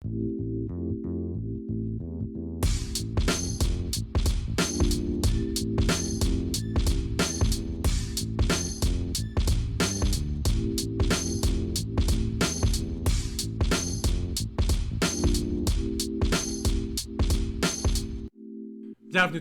Bienvenue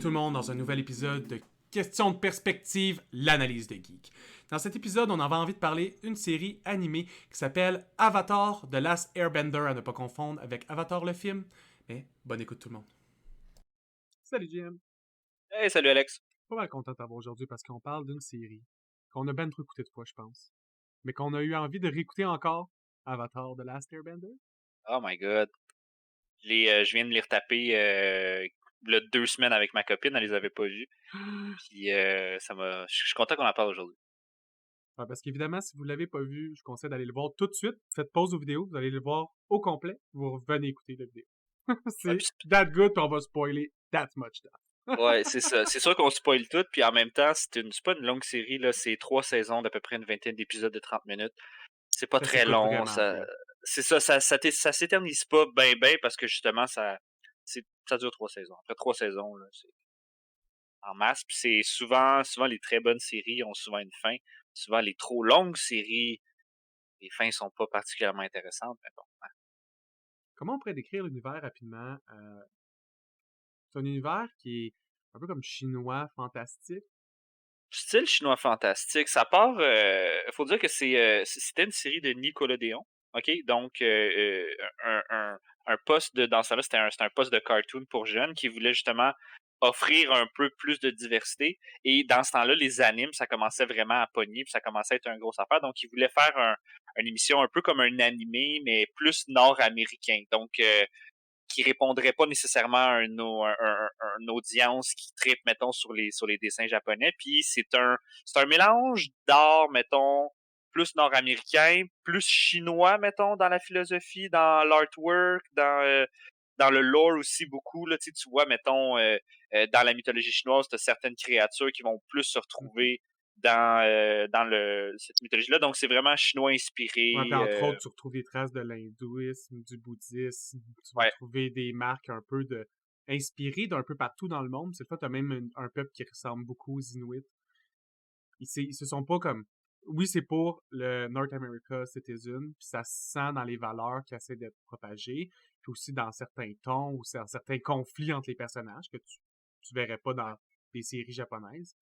tout le monde dans un nouvel épisode de Question de perspective, l'analyse de geek. Dans cet épisode, on avait envie de parler d'une série animée qui s'appelle Avatar The Last Airbender, à ne pas confondre avec Avatar le film. Mais bonne écoute tout le monde. Salut JM. Hey, salut Alex. Pas mal content de t'avoir aujourd'hui parce qu'on parle d'une série qu'on a bien trop écouté de fois, je pense. Mais qu'on a eu envie de réécouter encore, Avatar The Last Airbender. Oh my god. Je viens de les retaper là, 2 semaines avec ma copine, elle les avait pas vus. Puis je suis content qu'on en parle aujourd'hui. Ouais, parce qu'évidemment, si vous ne l'avez pas vu, je conseille d'aller le voir tout de suite. Faites pause aux vidéos, vous allez le voir au complet, vous revenez écouter la vidéo. C'est that good, puis on va spoiler that much that. Ouais, c'est ça. C'est sûr qu'on spoil tout, puis en même temps, c'est pas une longue série, là, c'est 3 saisons d'à peu près une vingtaine d'épisodes de 30 minutes. C'est pas Ça très s'écoute long. vraiment Ça, bien. c'est ça, ça s'éternise pas ben parce que justement, ça dure 3 saisons. Après 3 saisons, là, c'est en masse. Puis c'est souvent les très bonnes séries ont souvent une fin. Souvent les trop longues séries, les fins sont pas particulièrement intéressantes. Mais bon. Comment on pourrait décrire l'univers rapidement? C'est un univers qui est un peu comme chinois, fantastique. Style chinois fantastique. Ça part. Faut dire que c'était une série de Nickelodeon. OK? Donc un poste de dans ça là, c'était un poste de cartoon pour jeunes qui voulait justement offrir un peu plus de diversité. Et dans ce temps-là, les animes, ça commençait vraiment à pogner, puis ça commençait à être une grosse affaire. Donc, ils voulaient faire une émission un peu comme un animé, mais plus nord-américain. Donc, qui répondrait pas nécessairement à une audience qui tripe, mettons, sur les dessins japonais. Puis c'est un mélange d'art, mettons, plus nord-américain, plus chinois, mettons, dans la philosophie, dans l'artwork, dans le lore aussi beaucoup. Là, tu vois, mettons, dans la mythologie chinoise, tu as certaines créatures qui vont plus se retrouver dans cette mythologie-là. Donc, c'est vraiment chinois Ouais, puis inspiré. entre autres, tu retrouves des traces de l'hindouisme, du bouddhisme. Tu vas Ouais. trouver des marques un peu inspirées d'un peu partout dans le monde. Cette fois, tu as même un peuple qui ressemble beaucoup aux Inuits. Ils se sont pas comme... Oui, c'est pour le North America Citizen, puis ça se sent dans les valeurs qui essaient d'être propagées, puis aussi dans certains tons ou dans certains conflits entre les personnages que tu verrais pas dans des séries japonaises.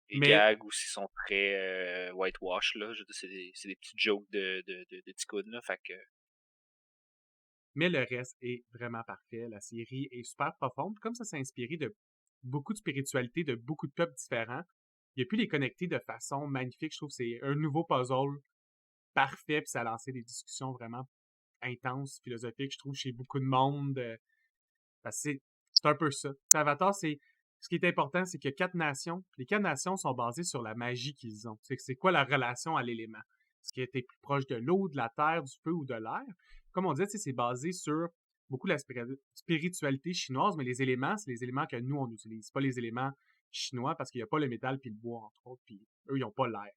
Les Mais, gags aussi sont très whitewash, là. Je veux dire, c'est des petites jokes de ticounes, là. Fait que. mais le reste est vraiment parfait. La série est super profonde. Comme ça s'est inspiré de beaucoup de spiritualité, de beaucoup de peuples différents, il a pu les connecter de façon magnifique. Je trouve que c'est un nouveau puzzle parfait, puis ça a lancé des discussions vraiment intenses, philosophiques, je trouve, chez beaucoup de monde. Parce que c'est un peu ça. Avatar, ce qui est important, c'est qu'il y a 4 nations. Les 4 nations sont basées sur la magie qu'ils ont. C'est quoi la relation à l'élément? Ce qui était plus proche de l'eau, de la terre, du feu ou de l'air. Comme on disait, c'est basé sur beaucoup la spiritualité chinoise, mais les éléments, c'est les éléments que nous, on utilise. Pas les éléments chinois, parce qu'il n'y a pas le métal puis le bois, entre autres, puis eux, ils n'ont pas l'air.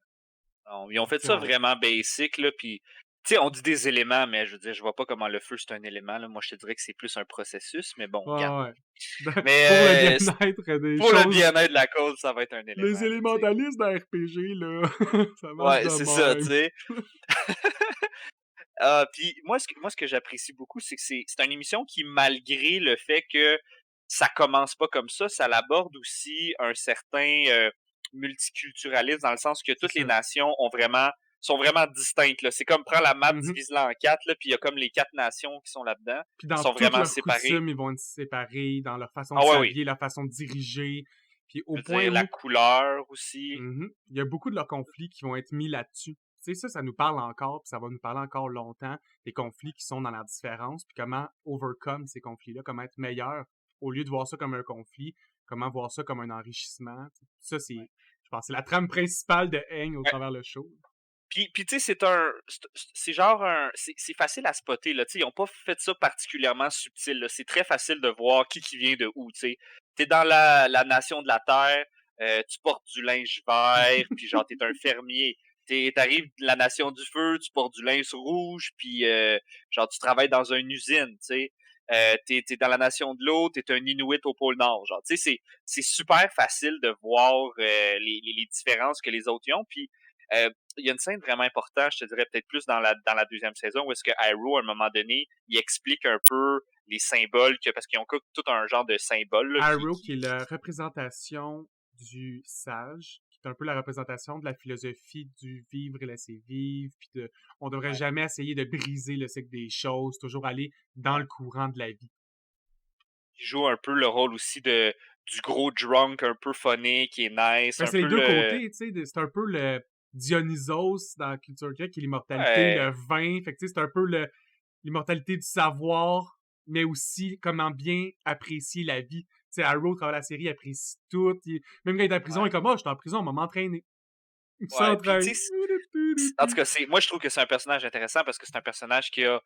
Ils ont fait ça vraiment basic, là. Puis, tu sais, on dit des éléments, mais je veux dire, je vois pas comment le feu, c'est un élément, là. Moi, je te dirais que c'est plus un processus, mais bon, regarde. Ouais. Pour le Mais bien-être des pour le choses. bien-être de la cause, ça va être un élément, Les là, tu sais. élémentalistes d'un RPG, là, ça marche Ouais, de c'est ça, tu même. sais. Puis moi, ce que j'apprécie beaucoup, c'est que c'est une émission qui, malgré le fait que ça commence pas comme ça l'aborde aussi un certain multiculturalisme dans le sens que C'est toutes les ça. nations sont vraiment distinctes, là. C'est comme prendre la map, Mhm. divise-la en 4, là, puis il y a comme les 4 nations qui sont là-dedans, Puis qui dans sont toutes vraiment leurs séparées. coutumes, ils vont être séparés, dans leur façon de Ah ouais, oui. s'habiller, leur façon de diriger. Puis Je au veux point dire, la où couleur aussi. il y a beaucoup de leurs conflits qui vont être mis là-dessus. Tu sais, ça nous parle encore, puis ça va nous parler encore longtemps, des conflits qui sont dans la différence, puis comment overcome ces conflits-là, comment être meilleur, au lieu de voir ça comme un conflit, comment voir ça comme un enrichissement. Ça, Ouais. je pense, c'est la trame principale de Aang au travers le show. Puis tu sais, c'est facile à spotter, là. Tu sais, ils ont pas fait ça particulièrement subtil, là. C'est très facile de voir qui vient de où, tu sais. T'es dans la nation de la Terre, tu portes du linge vert, puis genre, t'es un fermier. T'arrives de la Nation du Feu, tu portes du linge rouge, puis genre tu travailles dans une usine, tu sais. T'es dans la Nation de l'eau, t'es un Inuit au pôle Nord, genre. Tu sais, c'est super facile de voir les différences que les autres y ont. Puis il y a une scène vraiment importante, je te dirais peut-être plus dans la deuxième saison, où est-ce que Iroh, à un moment donné, il explique un peu les symboles parce qu'ils ont tout un genre de symbole là, Arrow, qui est la représentation du sage, qui est un peu la représentation de la philosophie du vivre et laisser vivre, puis on devrait ouais, jamais essayer de briser le cycle des choses, toujours aller dans ouais. le courant de la vie. Il joue un peu le rôle aussi du gros drunk un peu funny qui est nice, Ben, un c'est les peu deux le côtés, tu sais, c'est un peu le Dionysos dans la culture grecque, qui est l'immortalité, ouais, le vin, fait que tu sais, c'est un peu l'immortalité du savoir, mais aussi comment bien apprécier la vie. Tu sais, Arrow, à travers la série, apprécie tout. Même quand il est en prison, il ouais, est comme, oh, je suis en prison, on va m'entraîner. Il ouais. Puis s'entraîne. tu sais, en tout cas, moi je trouve que c'est un personnage intéressant parce que c'est un personnage qui a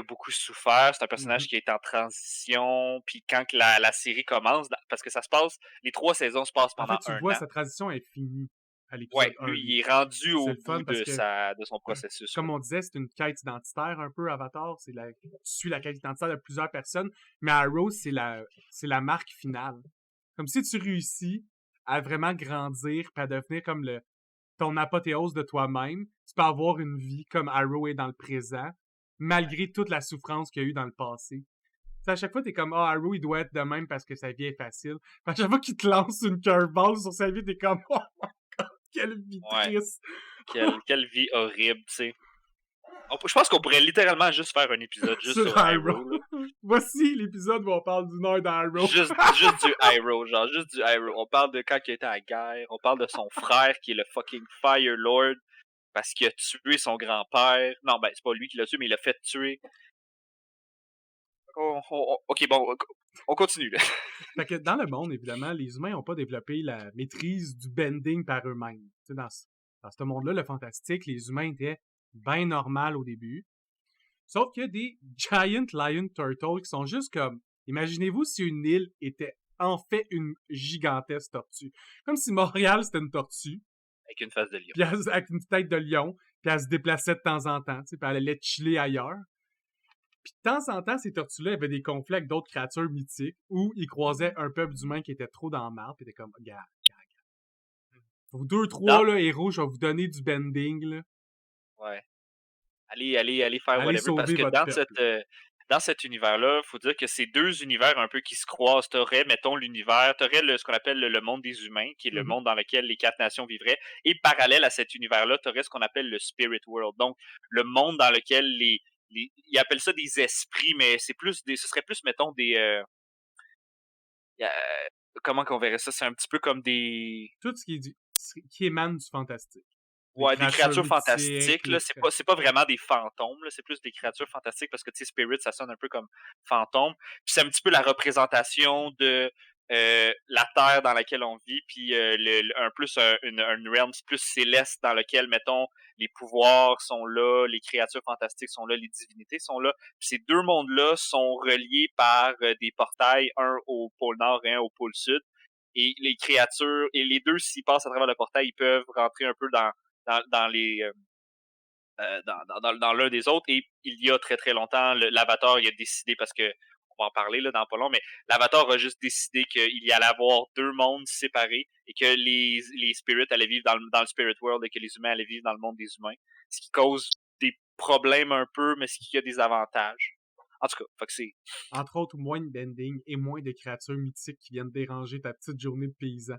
beaucoup souffert, c'est un personnage Mhm. qui est en transition, puis quand que la série commence, parce que ça se passe, les 3 saisons se passent En pendant fait, tu un vois, an. sa transition est finie à Ouais, l'épisode 1, lui, lui. il est rendu C'est au le fun bout parce de que, de son processus, là. comme on disait, c'est une quête identitaire un peu, Avatar. Tu suis la quête identitaire de plusieurs personnes. Mais Arrow, c'est la marque finale. Comme si tu réussis à vraiment grandir puis à devenir comme ton apothéose de toi-même, tu peux avoir une vie comme Arrow est dans le présent, Ouais. malgré toute la souffrance qu'il y a eu dans le passé. T'sais, à chaque fois, t'es comme, ah, Arrow, il doit être de même parce que sa vie est facile. Puis à chaque fois qu'il te lance une curveball sur sa vie, t'es comme, oh, quelle vie Ouais. triste. Quelle vie horrible, tu sais. Je pense qu'on pourrait littéralement juste faire un épisode juste Sur sur Arrow. Iroh, là. Voici l'épisode où on parle du Nord d'Arrow. Juste du Iroh, genre, juste du Iroh. On parle de quand il était à la guerre, on parle de son frère qui est le fucking Fire Lord parce qu'il a tué son grand-père. Non, ben, c'est pas lui qui l'a tué, mais il l'a fait tuer. Ok, bon, on continue, là. Fait que dans le monde, évidemment, les humains n'ont pas développé la maîtrise du bending par eux-mêmes. Tu sais, dans ce monde-là, le fantastique, les humains étaient bien normaux au début. Sauf qu'il y a des giant lion turtles qui sont juste comme, imaginez-vous si une île était en fait une gigantesque tortue. Comme si Montréal c'était une tortue, Avec une face de lion. puis avec une tête de lion, puis elle se déplaçait de temps en temps, tu sais, puis elle allait chiller ailleurs. Puis de temps en temps, ces tortues-là avaient des conflits avec d'autres créatures mythiques où ils croisaient un peuple d'humains qui était trop dans le marbre, puis étaient comme, gars, vous deux, Dans, trois, là, héros, je vais vous donner du bending, là. ouais. Allez faire Allez whatever, parce sauver que votre peuple. dans cet univers-là, faut dire que c'est deux univers un peu qui se croisent. T'aurais, mettons, t'aurais ce qu'on appelle le monde des humains, qui est le Mhm. monde dans lequel les 4 nations vivraient, et parallèle à cet univers-là, t'aurais ce qu'on appelle le spirit world, donc le monde dans lequel ils appellent ça des esprits, mais ce serait plus, mettons, euh, comment qu'on verrait ça, c'est un petit peu comme Tout ce qui émane du fantastique. Les ouais, des créatures créatures mythiques, fantastiques, là, c'est pas vraiment des fantômes, là, c'est plus des créatures fantastiques parce que, tu sais, spirit, ça sonne un peu comme fantôme. Puis c'est un petit peu la représentation de la terre dans laquelle on vit, puis un realm plus céleste dans lequel, mettons, les pouvoirs sont là, les créatures fantastiques sont là, les divinités sont là. Puis ces deux mondes-là sont reliés par des portails, un au pôle nord et un au pôle sud. Et les créatures, et les deux, s'ils passent à travers le portail, ils peuvent rentrer un peu dans les dans l'un des autres. Et il y a très très longtemps, l'Avatar il a décidé, parce que on va en parler là dans pas long, mais l'Avatar a juste décidé qu'il y allait avoir deux mondes séparés et que les spirits allaient vivre dans le spirit world et que les humains allaient vivre dans le monde des humains. Ce qui cause des problèmes un peu, mais ce qui a des avantages. En tout cas, fait que c'est. entre autres, moins de bending et moins de créatures mythiques qui viennent déranger ta petite journée de paysan.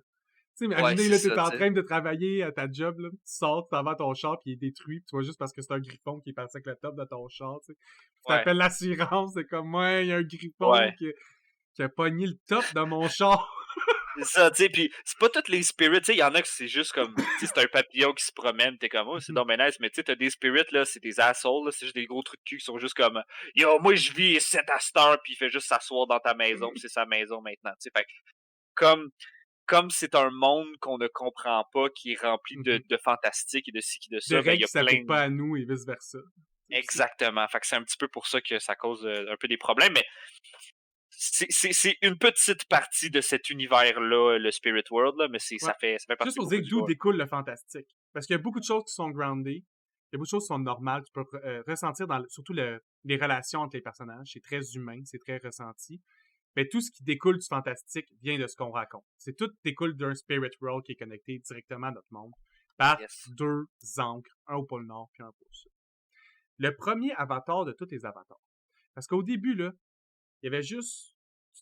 Tu sais, Ouais, imaginez, c'est là, t'es ça, en tu sais. train de travailler à ta job, là, tu sors, tu t'en vas à ton char, puis il est détruit, puis tu vois juste parce que c'est un griffon qui est parti avec le top de ton char, tu sais. Tu Ouais. t'appelles l'assurance, c'est comme, ouais, il y a un griffon Ouais. qui a pogné le top de mon char. C'est ça, tu sais, pis c'est pas toutes les spirits, tu sais, il y en a que c'est juste comme, tu sais, c'est un papillon qui se promène, t'es comme, oh, c'est dommage nice, mais tu sais, t'as des spirits, là, c'est des assholes, là, c'est juste des gros trucs de cul qui sont juste comme, yo, moi, je vis ici à Star, puis il fait juste s'asseoir dans ta maison, puis c'est sa maison maintenant, tu sais, fait que, comme, comme c'est un monde qu'on ne comprend pas, qui est rempli de fantastique et de ci, qui de De ça, ben, il règles y a qui plein s'appliquent de. pas à nous et vice-versa. Aussi. Exactement, fait que c'est un petit peu pour ça que ça cause un peu des problèmes, mais c'est une petite partie de cet univers-là, le Spirit World, là, mais Ouais. ça fait Juste partie pour beaucoup dire du d'où lore. découle le fantastique. Parce qu'il y a beaucoup de choses qui sont groundées. Il y a beaucoup de choses qui sont normales. Tu peux ressentir surtout les relations entre les personnages. C'est très humain, c'est très ressenti. Mais tout ce qui découle du fantastique vient de ce qu'on raconte. C'est tout découle d'un spirit world qui est connecté directement à notre monde par Yes. 2 ancres, un au pôle Nord puis un au pôle Sud. Le premier avatar de tous les avatars. Parce qu'au début, là, il y avait juste...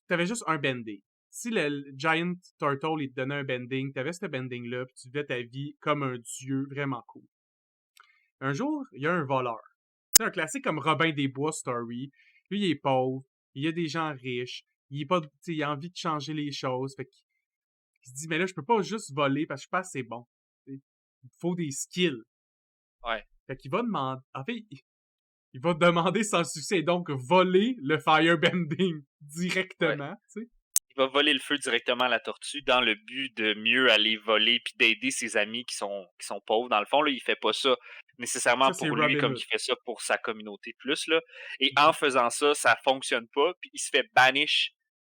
T'avais juste un bending. Si le Giant Turtle, il te donnait un bending, t'avais ce bending-là, puis tu vivais ta vie comme un dieu vraiment cool. Un jour, il y a un voleur. C'est un classique comme Robin des Bois story. Lui, il est pauvre, il y a des gens riches, il est pas, il a envie de changer les choses. Fait qu'il se dit, mais là, je peux pas juste voler parce que je pense que c'est bon. Il faut des skills. Ouais. Fait qu'il va demander, en fait, il va demander sans succès, donc voler le firebending directement, tu sais. Il va voler le feu directement à la tortue dans le but de mieux aller voler puis d'aider ses amis qui sont pauvres. Dans le fond, là, il fait pas ça nécessairement Ça, c'est pour lui Robin comme Hood. il fait ça pour sa communauté plus, là. Et en faisant ça, ça fonctionne pas, puis il se fait banish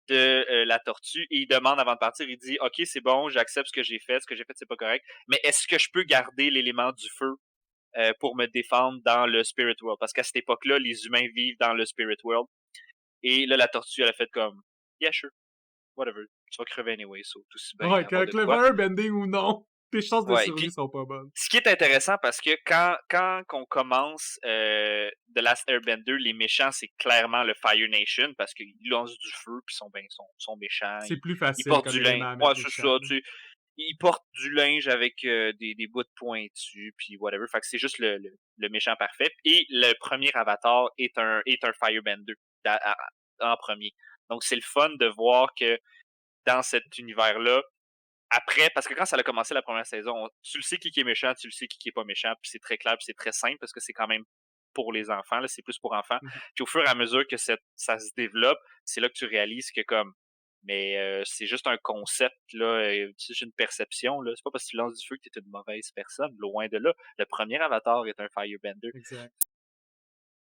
de la tortue et il demande avant de partir, il dit OK, c'est bon, j'accepte ce que j'ai fait c'est pas correct, mais est-ce que je peux garder l'élément du feu pour me défendre dans le Spirit World? Parce qu'à cette époque-là, les humains vivent dans le Spirit World. Et là, la tortue, elle a fait comme Yeah, sure, whatever. Tu vas crever anyway, so tout aussi bien Ouais, avoir de que le quoi. firebending ou non, tes chances de Ouais, survie puis sont pas bonnes. ce qui est intéressant parce que quand on commence The Last Airbender, les méchants, c'est clairement le Fire Nation parce qu'ils lancent du feu puis sont méchants. C'est plus Ils facile portent comme du linge. élément à Ouais, mettre c'est méchant. ça, tu sais. Ils portent du linge avec des bouts de pointus puis whatever. Fait que c'est juste le méchant parfait. Et le premier avatar est un Firebender en premier. Donc c'est le fun de voir que dans cet univers-là, après, parce que quand ça a commencé la première saison, tu le sais qui est méchant, tu le sais qui est pas méchant, puis c'est très clair, puis c'est très simple parce que c'est quand même pour les enfants, là, c'est plus pour enfants. Mhm. Puis au fur et à mesure que ça se développe, c'est là que tu réalises que comme mais c'est juste un concept là, c'est juste une perception là, c'est pas parce que tu lances du feu que tu es une mauvaise personne, loin de là. Le premier avatar est un firebender. Exact.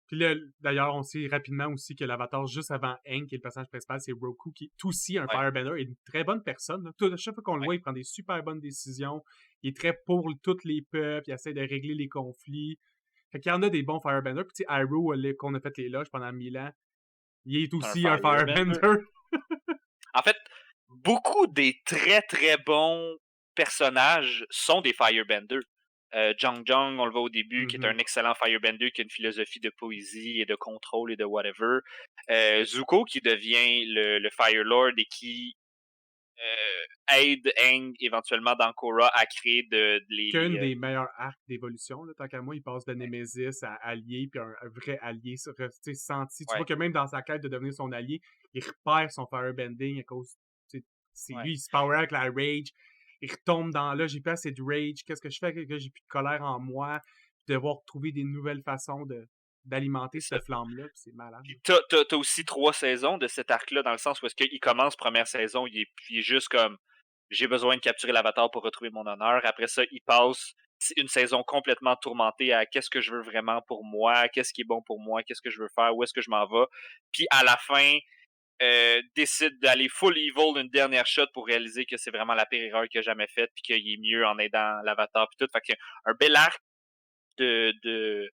Puis là, d'ailleurs, on sait rapidement aussi que l'avatar juste avant Aang, qui est le personnage principal, c'est Roku, qui est aussi un Ouais, firebender et une très bonne personne. Là. À chaque fois qu'on le ouais. voit, il prend des super bonnes décisions. Il est très pour tous les peuples, il essaie de régler les conflits. Fait qu'il y en a des bons firebenders. Puis tu sais, Iroh, qu'on a fait l'éloge pendant 1000 ans, il est C'est un aussi un firebender. firebender. En fait, beaucoup des très très bons personnages sont des firebenders. Zhang Zhang, on le voit au début, qui est un Mhm. excellent firebender, qui a une philosophie de poésie et de contrôle et de whatever. Zuko, qui devient le Fire Lord et qui aide Aang éventuellement dans Korra à créer Qu'un des meilleurs arcs d'évolution, là, tant qu'à moi, il passe de Nemesis à allié, puis un vrai allié, senti. Tu vois ouais, que même dans sa quête de devenir son allié, il repère son firebending à cause, c'est ouais. lui, il se power avec la rage, il retombe dans, là, j'ai plus assez de rage, qu'est-ce que je fais, que j'ai plus de colère en moi, puis devoir trouver des nouvelles façons d'alimenter C'est cette ça. flamme-là, puis c'est malade. Puis t'as aussi 3 saisons de cet arc-là, dans le sens où est-ce qu'il commence première saison, il est juste comme j'ai besoin de capturer l'avatar pour retrouver mon honneur. Après ça, il passe une saison complètement tourmentée à qu'est-ce que je veux vraiment pour moi, qu'est-ce qui est bon pour moi, qu'est-ce que je veux faire, où est-ce que je m'en vais. Puis à la fin, décide d'aller full evil une dernière shot pour réaliser que c'est vraiment la pire erreur qu'il a jamais faite, puis qu'il est mieux en aidant l'avatar, puis tout. Fait qu'il y a un bel arc de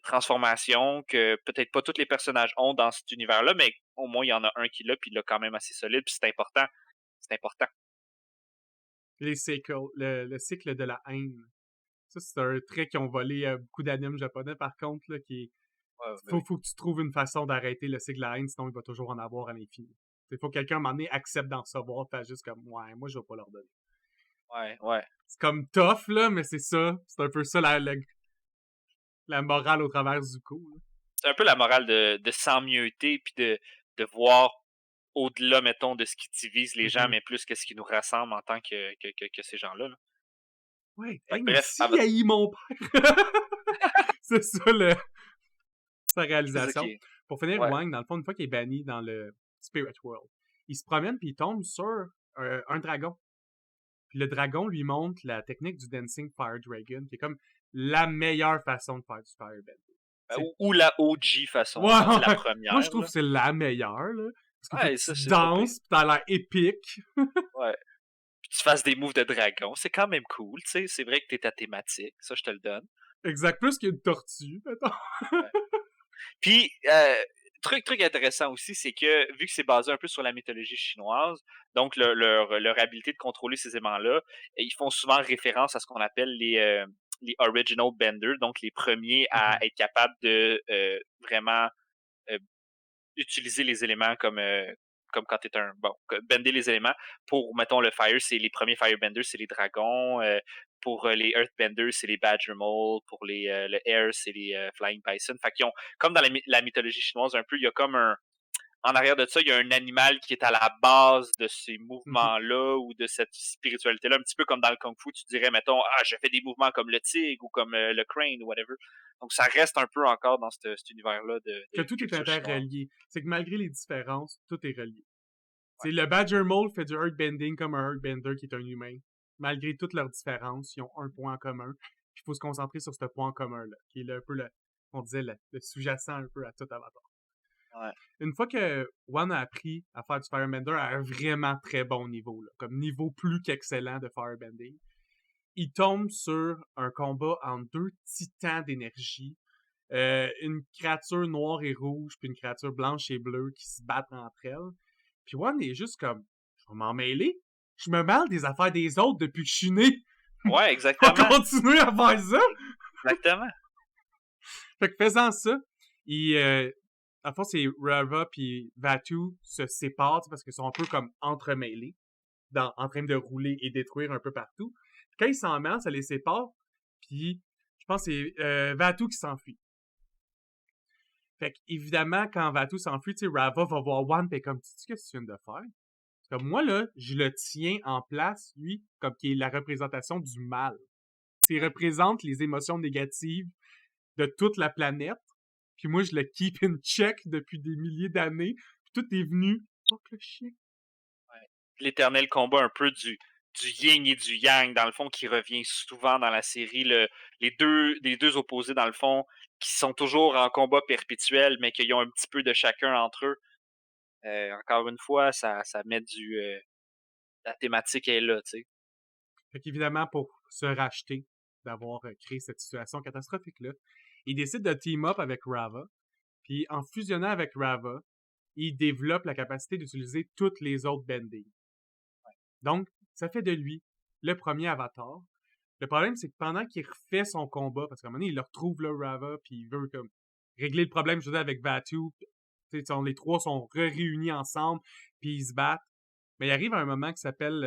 transformation que peut-être pas tous les personnages ont dans cet univers-là, mais au moins il y en a un qui l'a, puis il l'a quand même assez solide, puis c'est important. C'est important. Les cycles, le cycle de la haine. Ça, c'est un trait qui ont volé beaucoup d'animes japonais, par contre, là, qui est Ouais, ben oui. faut que tu trouves une façon d'arrêter le cycle de la haine, sinon il va toujours en avoir à l'infini. Il faut que quelqu'un, à un moment donné, accepte d'en recevoir, fait juste comme, ouais, moi, je vais pas leur donner. Ouais, ouais. C'est comme tough, là, mais c'est ça. C'est un peu ça la morale au travers du coup. Là. C'est un peu la morale de s'emmieuter, puis de voir au-delà, mettons, de ce qui divise les gens, Mhm. mais plus que ce qui nous rassemble en tant que ces gens-là. Là. Ouais, hey, mais Bref, si haït mon père! C'est ça, sa c'est ça réalisation. qui est. Pour finir, Ouais. Wang, dans le fond, une fois qu'il est banni dans le Spirit World, il se promène puis il tombe sur un dragon. Puis le dragon lui montre la technique du Dancing Fire Dragon, qui est comme la meilleure façon de faire du Firebend. C'est... Ou la OG façon, Ouais, genre, la moi je première. trouve que Là. c'est la meilleure, là. Parce qu'il faut Ouais, que ça, tu c'est pas pire. danses, pis t'as l'air épique. Ouais. tu fasses des moves de dragon. C'est quand même cool, tu sais. C'est vrai que t'es ta thématique. Ça, je te le donne. Exact, plus qu'une tortue, mettons. Ouais. Puis, truc intéressant aussi, c'est que vu que c'est basé un peu sur la mythologie chinoise, donc leur habilité de contrôler ces aimants-là, ils font souvent référence à ce qu'on appelle les original benders, donc les premiers à Mhm. être capables de vraiment euh, utiliser les éléments comme quand tu es un. Bon, bender les éléments. Pour, mettons, le fire, c'est les premiers firebenders, c'est les dragons. Pour les earthbenders, c'est les badger mole. Pour le air, c'est les flying bison. Fait qu'ils ont, comme dans la mythologie chinoise, un peu, il y a comme un. En arrière de ça, il y a un animal qui est à la base de ces Mhm. mouvements-là ou de cette spiritualité-là, un petit peu comme dans le Kung Fu, tu dirais, mettons, ah, je fais des mouvements comme le tigre ou comme le crane ou whatever. Donc, ça reste un peu encore dans cet univers-là Que de tout est culture chinoise. interrelié. C'est que malgré les différences, tout est relié. Ouais. C'est le Badger Mole fait du Earthbending comme un Earthbender qui est un humain. Malgré toutes leurs différences, ils ont un point en commun. Puis il faut se concentrer sur ce point en commun-là, qui est un peu on disait, le sous-jacent un peu à tout Avatar. Ouais. Une fois que One a appris à faire du Firebender à un vraiment très bon niveau, là, comme niveau plus qu'excellent de Firebending, il tombe sur un combat entre deux titans d'énergie, une créature noire et rouge, puis une créature blanche et bleue qui se battent entre elles. Puis One est juste comme, je vais m'en mêler. Je me mêle des affaires des autres depuis que je suis né. Ouais, On va exactement. continuer à faire ça. Exactement. Fait que faisant ça, à fond, c'est Rava puis Vatu se séparent parce qu'ils sont un peu comme entremêlés, en train de rouler et détruire un peu partout. Puis quand ils s'en mêlent, ça les sépare. Puis je pense que c'est Vatu qui s'enfuit. Fait qu'évidemment, quand Vatu s'enfuit, tu sais, Rava va voir One et comme, tu sais ce que tu viens de faire? Comme moi, là, je le tiens en place, lui, comme qui est la représentation du mal. Il représente les émotions négatives de toute la planète. Puis moi, je le keep in check depuis des milliers d'années. Puis tout est venu. Oh, que le chien. Ouais. L'éternel combat un peu du yin et du yang, dans le fond, qui revient souvent dans la série. Les deux opposés, dans le fond, qui sont toujours en combat perpétuel, mais qui ont un petit peu de chacun entre eux. Encore une fois, ça met la thématique est là, tu sais. Fait qu'évidemment, pour se racheter d'avoir créé cette situation catastrophique-là, il décide de team up avec Rava. Puis en fusionnant avec Rava, il développe la capacité d'utiliser toutes les autres bendings. Donc, ça fait de lui le premier avatar. Le problème, c'est que pendant qu'il refait son combat, parce qu'à un moment donné, il le retrouve là, Rava, puis il veut comme régler le problème, je veux dire, avec Vatu. Les trois sont réunis ensemble, puis ils se battent. Mais il arrive à un moment qui s'appelle...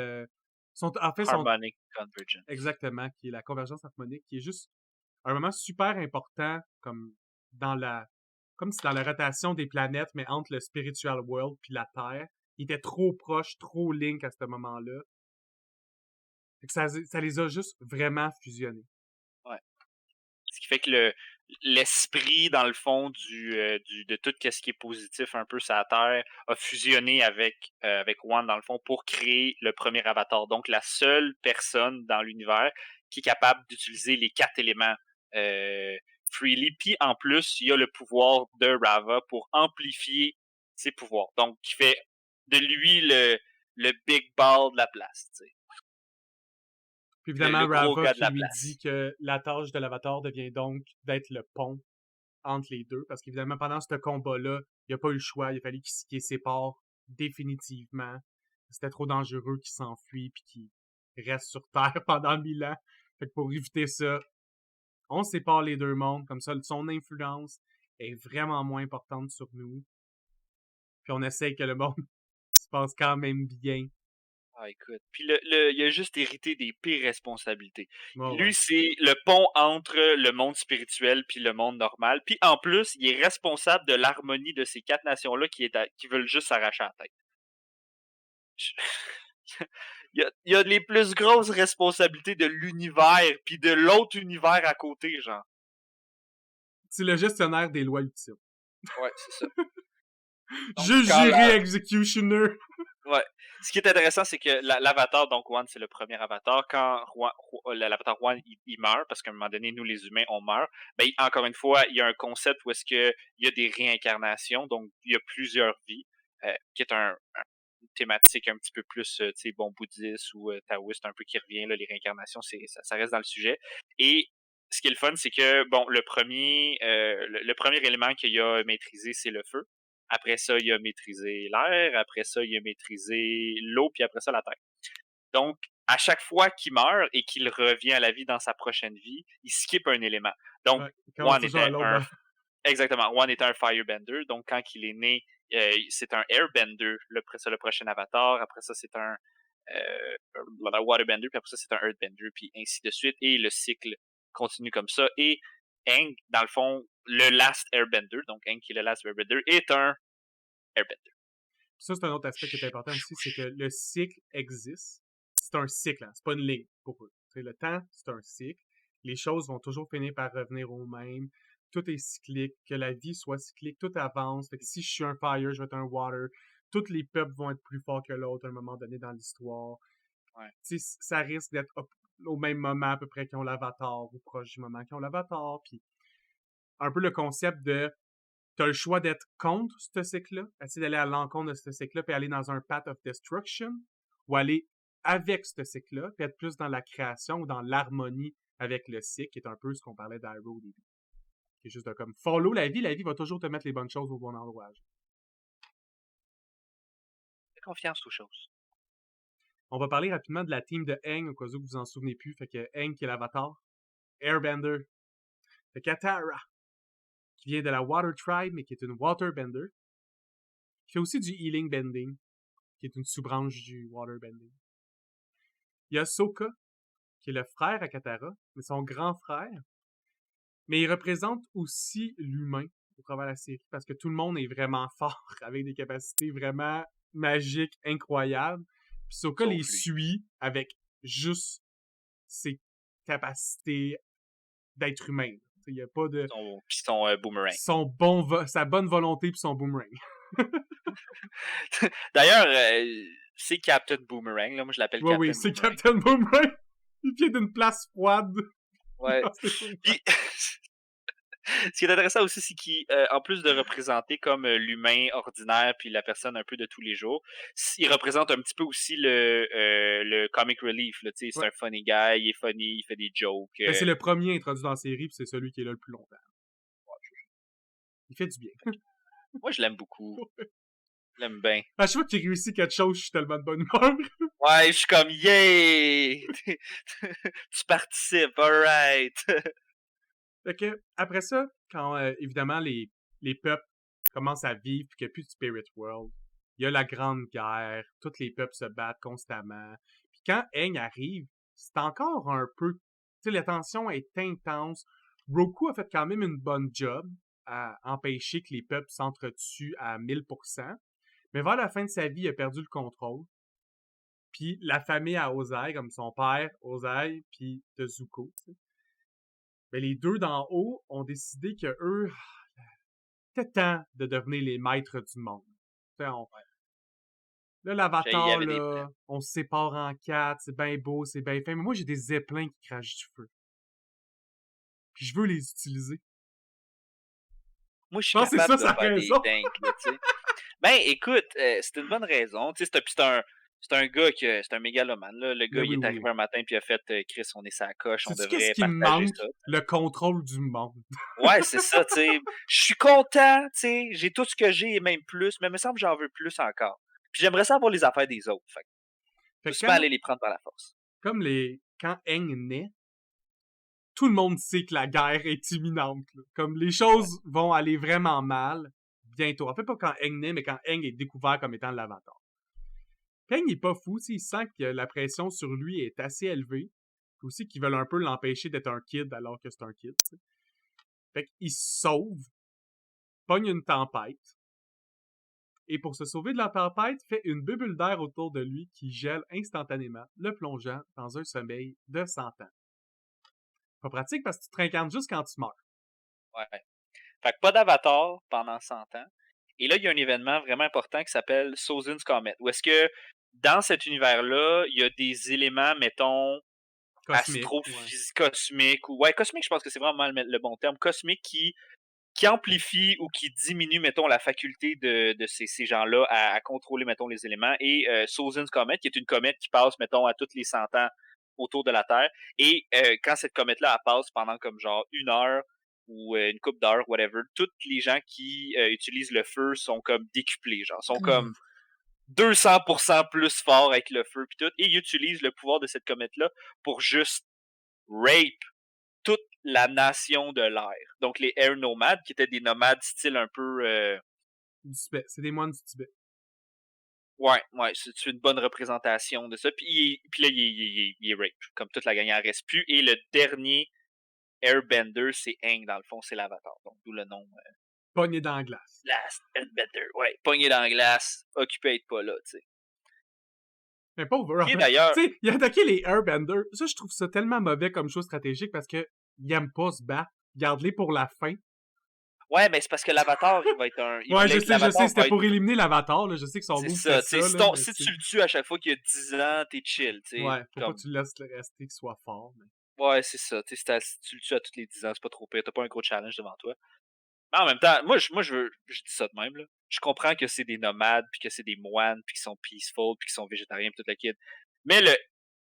en fait, son Harmonic Convergence. exactement, qui est la convergence harmonique, qui est juste un moment super important, comme dans la... Comme si dans la rotation des planètes, mais entre le spiritual world puis la Terre. Il était trop proche, trop link à ce moment-là. Fait que ça les a juste vraiment fusionnés. Ouais. Ce qui fait que l'esprit, dans le fond, de tout ce qui est positif un peu sur la Terre a fusionné avec One, dans le fond, pour créer le premier avatar. Donc, la seule personne dans l'univers qui est capable d'utiliser les 4 éléments freely. Puis, en plus, il y a le pouvoir de Rava pour amplifier ses pouvoirs. Donc, qui fait de lui le big ball de la place. T'sais. Puis Le évidemment, gros Rava gars de qui la lui dit place. que la tâche de l'avatar devient donc d'être le pont entre les deux. Parce qu'évidemment, pendant ce combat-là, il a pas eu le choix. Il a fallu qu'il les sépare définitivement. C'était trop dangereux qu'il s'enfuit puis qu'il reste sur Terre pendant 1000 ans. Fait que pour éviter ça, on sépare les deux mondes. Comme ça, son influence est vraiment moins importante sur nous. Puis on essaye que le monde se passe quand même bien. Ah, écoute. Puis il a juste hérité des pires responsabilités. Ouais, Lui, ouais. c'est le pont entre le monde spirituel puis le monde normal. Puis en plus, il est responsable de l'harmonie de ces 4 nations-là qui veulent juste s'arracher la tête. Je- il y a les plus grosses responsabilités de l'univers puis de l'autre univers à côté, genre. C'est le gestionnaire des lois ultimes. Ouais, c'est ça. Donc, Je quand gérer executioner. Ouais. Ce qui est intéressant, c'est que l'avatar, donc One, c'est le premier avatar. Quand l'avatar One, il meurt, parce qu'à un moment donné, nous, les humains, on meurt, ben, encore une fois, il y a un concept où est-ce qu'il y a des réincarnations, donc il y a plusieurs vies, qui est thématique un petit peu plus, tu sais, bon, bouddhiste ou taoïste un peu qui revient, là, les réincarnations, ça reste dans le sujet. Et ce qui est le fun, c'est que, bon, le premier élément qu'il a maîtrisé, c'est le feu. Après ça, il a maîtrisé l'air. Après ça, il a maîtrisé l'eau. Puis après ça, la terre. Donc, à chaque fois qu'il meurt et qu'il revient à la vie dans sa prochaine vie, il skip un élément. Donc, Ouais, il commence Juan toujours à était l'autre. exactement, Juan était un firebender. Donc, quand il est né, c'est un airbender, après ça, le prochain avatar. Après ça, c'est un waterbender. Puis après ça, c'est un earthbender. Puis ainsi de suite. Et le cycle continue comme ça. Et Aang, dans le fond, le last airbender, donc Aang qui est le last airbender, est un airbender. Ça, c'est un autre aspect qui est important aussi, c'est que le cycle existe. C'est un cycle, hein, c'est pas une ligne pour eux. T'sais, le temps, c'est un cycle. Les choses vont toujours finir par revenir au même. Tout est cyclique. Que la vie soit cyclique, tout avance. Fait que si je suis un fire, je vais être un water. Tous les peuples vont être plus forts que l'autre à un moment donné dans l'histoire. Ouais. Ça risque d'être au même moment à peu près qu'ils ont l'avatar, ou proche du moment qu'ils ont l'avatar. Puis un peu le concept de t'as le choix d'être contre ce cycle-là, essayer d'aller à l'encontre de ce cycle-là, puis aller dans un path of destruction, ou aller avec ce cycle-là, puis être plus dans la création ou dans l'harmonie avec le cycle, qui est un peu ce qu'on parlait d'Iroh au début. Qui est juste de comme follow la vie va toujours te mettre les bonnes choses au bon endroit. Fais confiance aux choses. On va parler rapidement de la team de Aang, au cas où vous vous en souvenez plus. Fait que Aang qui est l'avatar, Airbender, fait Katara, qui vient de la Water Tribe, mais qui est une Waterbender, qui fait aussi du Healing Bending, qui est une sous-branche du Waterbending. Il y a Sokka, qui est le frère à Katara, mais son grand frère. Mais il représente aussi l'humain au travers de la série, parce que tout le monde est vraiment fort, avec des capacités vraiment magiques, incroyables. Puis Sokka les suit avec juste ses capacités d'être humain. Il n'y a pas de... Son boomerang. Sa bonne volonté puis son boomerang. D'ailleurs, c'est Captain Boomerang. Là. Moi, je l'appelle Captain Boomerang. Oui, c'est Captain Boomerang. Il vient d'une place froide. Ouais. Puis, ce qui est intéressant aussi, c'est qu'en plus de représenter comme l'humain ordinaire puis la personne un peu de tous les jours, il représente un petit peu aussi le comic relief. C'est un funny guy, il est funny, il fait des jokes. Ben, c'est le premier introduit dans la série, puis c'est celui qui est là le plus longtemps. Il fait du bien. Moi, je l'aime beaucoup. Je l'aime bien. À chaque fois qu'il réussit quelque chose, je suis tellement de bonne humeur. Ouais, je suis comme, yay! Tu participes, alright! Fait que, après ça, quand évidemment les peuples commencent à vivre puis qu'il n'y a plus de Spirit World, il y a la Grande Guerre, tous les peuples se battent constamment. Puis quand Aang arrive, c'est encore un peu... Tu sais, la tension est intense. Roku a fait quand même une bonne job à empêcher que les peuples s'entretuent à 1000%. Mais vers la fin de sa vie, il a perdu le contrôle. Puis la famille à Ozai, comme son père, Ozai, puis Tezuko, mais les deux d'en haut ont décidé que eux, c'était temps de devenir les maîtres du monde. Là, l'avatar, là, on se sépare en quatre, c'est bien beau, c'est bien fin, mais moi, j'ai des zeppelins qui crachent du feu. Puis je veux les utiliser. Moi, je suis capable de faire raison. des dingues, là, tu sais. Ben, écoute, c'est une bonne raison. Tu sais, c'est un gars c'est un mégalomane, là. Le gars, il est arrivé un matin puis il a fait Chris, on est sa coche, on devrait partager ça. Le contrôle du monde. Ouais, c'est ça, tu sais. Je suis content, tu sais. J'ai tout ce que j'ai et même plus, mais il me semble que j'en veux plus encore. Puis j'aimerais ça avoir les affaires des autres. Fait que aller les prendre par la force. Comme quand Aang naît, tout le monde sait que la guerre est imminente. Là. Comme les choses vont aller vraiment mal bientôt. En fait, pas quand Aang naît, mais quand Aang est découvert comme étant l'avatar. Aang n'est pas fou, il sent que la pression sur lui est assez élevée. Puis aussi qu'ils veulent un peu l'empêcher d'être un kid alors que c'est un kid. T'sais. Fait qu'il se sauve, pogne une tempête, et pour se sauver de la tempête, fait une bulle d'air autour de lui qui gèle instantanément, le plongeant dans un sommeil de 100 ans. Pas pratique parce que tu te réincarnes juste quand tu meurs. Ouais. Fait que pas d'avatar pendant 100 ans. Et là, il y a un événement vraiment important qui s'appelle Sozin's Comet. Où est-ce que dans cet univers-là, il y a des éléments, mettons, astrophysiques, cosmiques. Ouais, cosmique, je pense que c'est vraiment le bon terme. Cosmique qui qui amplifie ou qui diminue, mettons, la faculté de ces gens-là à contrôler, mettons, les éléments. Et Sozin's Comet, qui est une comète qui passe, mettons, à tous les 100 ans autour de la Terre. Et quand cette comète-là, elle passe pendant comme genre 1 heure ou une couple d'heures, whatever, tous les gens qui utilisent le feu sont comme décuplés, genre, sont comme 200% plus forts avec le feu, puis tout. Et ils utilisent le pouvoir de cette comète-là pour juste rape toute la nation de l'air. Donc les air nomades, qui étaient des nomades style un peu... Du Tibet. C'est des moines du Tibet. Ouais, c'est une bonne représentation de ça. Puis là, il est rape. Comme toute la gang, il en reste plus. Et le dernier airbender, c'est Aang, dans le fond, c'est l'avatar. Donc d'où le nom Pogné dans la glace. Last Airbender. Ouais, pogné dans la glace, occupé à être pas là, tu sais. Mais pauvre. Qui est d'ailleurs... Tu sais, il a attaqué les airbenders. Ça, je trouve ça tellement mauvais comme chose stratégique parce que ils aiment pas se battre. Garde-les pour la fin. Ouais, mais c'est parce que l'avatar, il va être un... Ouais, je sais, c'était être... pour éliminer l'avatar, là. Je sais que son C'est move ça, c'est tu sais, ça, là. si tu le tues à chaque fois qu'il y a 10 ans, t'es chill, tu sais. Ouais, faut comme... pas que tu le laisses rester, qu'il soit fort. Mais... Ouais, c'est ça, tu sais, si tu le tues à tous les 10 ans, c'est pas trop pire, t'as pas un gros challenge devant toi. Mais en même temps, je dis ça de même, là. Je comprends que c'est des nomades, puis que c'est des moines, puis qu'ils sont peaceful, puis qu'ils sont végétariens, puis toute la kid. Mais le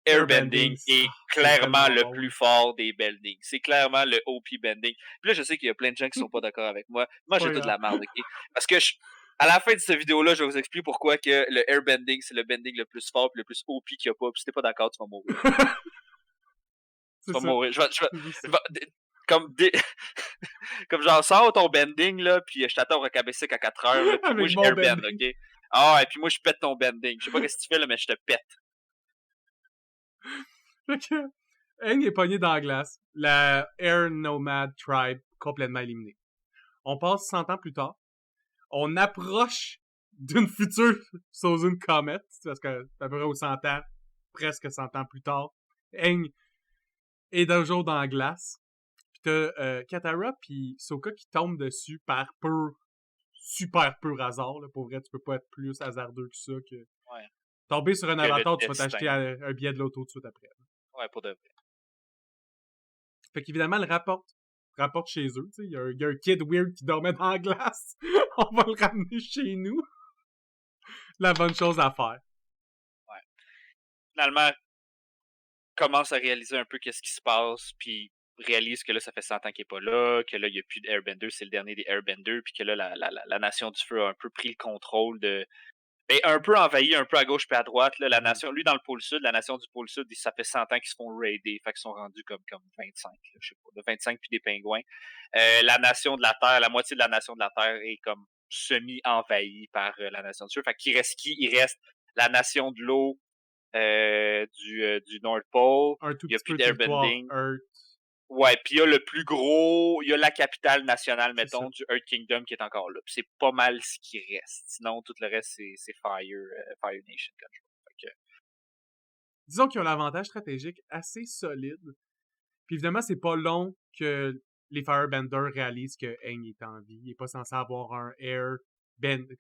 airbending Airbending, est c'est clairement tellement le bon. plus fort des bendings. C'est clairement le OP bending. Puis là, je sais qu'il y a plein de gens qui sont pas d'accord avec moi. Moi, j'ai toute la merde, ok? Parce que à la fin de cette vidéo-là, je vais vous expliquer pourquoi que le airbending, c'est le bending le plus fort, puis le plus OP qu'il y a pas. Puis si t'es pas d'accord, tu vas mourir. Tu C'est vas ça. mourir. C'est Je vais- comme, comme genre, sors ton bending, là, puis je t'attends au Rakabessic à 4 heures, là, puis moi, Avec je mon airbend, bending. ok? Ah, et puis moi, je pète ton bending. Je sais pas ce que tu fais, là, mais je te pète. Fait que Aang est pogné dans la glace. La Air Nomad Tribe complètement éliminée. On passe 100 ans plus tard. On approche d'une future Sozun Comet, parce que c'est à peu près aux 100 ans, presque 100 ans plus tard. Aang est d'un jour dans la glace. Puis t'as Katara puis Sokka qui tombent dessus par super pur hasard. Là. Pour vrai, tu peux pas être plus hasardeux que ça. Que... Ouais. Tomber sur un Que le avatar, tu vas destin. t'acheter un billet de l'auto tout de suite après. Ouais, pour de vrai. Fait qu'évidemment, le rapporte chez eux. Il y a un kid weird qui dormait dans la glace. On va le ramener chez nous. La bonne chose à faire. Ouais. Finalement, commence à réaliser un peu qu'est-ce qui se passe, puis réalise que là, ça fait 100 ans qu'il est pas là, que là, il n'y a plus d'Airbender, c'est le dernier des Airbenders, puis que là, la Nation du Feu a un peu pris le contrôle de... Ben, un peu envahi, un peu à gauche puis à droite. Là, la nation, lui, dans le pôle sud, la nation du pôle sud, ça fait 100 ans qu'ils se font raider. Fait qu'ils sont rendus comme 25, là, je sais pas, de 25 puis des pingouins. La nation de la Terre, la moitié de la nation de la Terre est comme semi-envahie par la nation du Sud. Fait qu'il reste qui? Il reste la nation de l'eau du North Pole. Un tout Il n'y a petit plus peu de territoire d'airbending. Earth. Ouais, puis il y a le plus gros, il y a la capitale nationale, C'est mettons, ça. du Earth Kingdom qui est encore là. Puis c'est pas mal ce qui reste. Sinon, tout le reste, c'est Fire Nation comme je vois. Fait que, Disons qu'ils ont l'avantage stratégique assez solide. Puis évidemment, c'est pas long que les Firebenders réalisent que Aang est en vie. Il est pas censé avoir un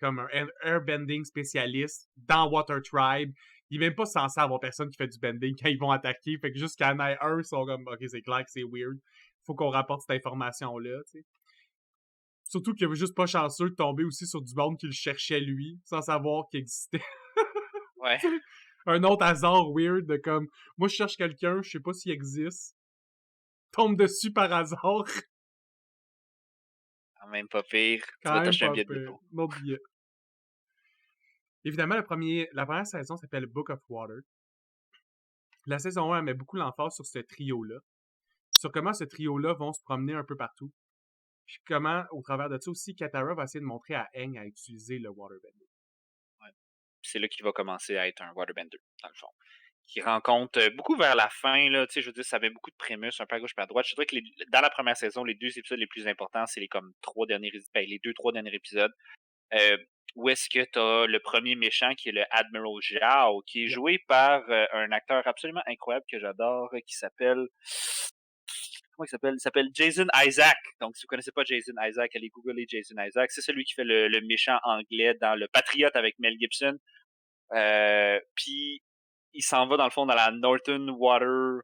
comme un airbending spécialiste dans Water Tribe. Il est même pas censé avoir personne qui fait du bending quand ils vont attaquer. Fait que jusqu'à Night 1, ils sont comme, ok, c'est clair que c'est weird. Faut qu'on rapporte cette information-là, tu sais. Surtout qu'il avait juste pas chanceux de tomber aussi sur du monde qui le cherchait lui, sans savoir qu'il existait. ouais, Un autre hasard weird de comme, moi je cherche quelqu'un, je sais pas s'il existe. Tombe dessus par hasard. quand même pas pire. Tu Quand vas même t'acheter un pas billet de pire. l'auto. Notre billet. Évidemment, la première saison s'appelle Book of Water. La saison 1, elle met beaucoup l'emphase sur ce trio-là. Sur comment ce trio-là vont se promener un peu partout. Puis comment, au travers de ça aussi, Katara va essayer de montrer à Aang à utiliser le Waterbender. Ouais. C'est là qu'il va commencer à être un Waterbender, dans le fond. Qui rencontre beaucoup vers la fin, là, tu sais, je veux dire, ça avait beaucoup de prémices, un peu à gauche, un peu à droite. Je dirais que dans la première saison, les 2 épisodes les plus importants, c'est les comme les 2-3 derniers épisodes. Où est-ce que tu as le premier méchant qui est le Admiral Zhao, qui est Yep. joué par un acteur absolument incroyable que j'adore, qui s'appelle... Comment il s'appelle? Il s'appelle Jason Isaac. Donc, si vous connaissez pas Jason Isaac, allez googler Jason Isaac. C'est celui qui fait le méchant anglais dans Le Patriote avec Mel Gibson. Puis, il s'en va dans le fond dans la Northern Water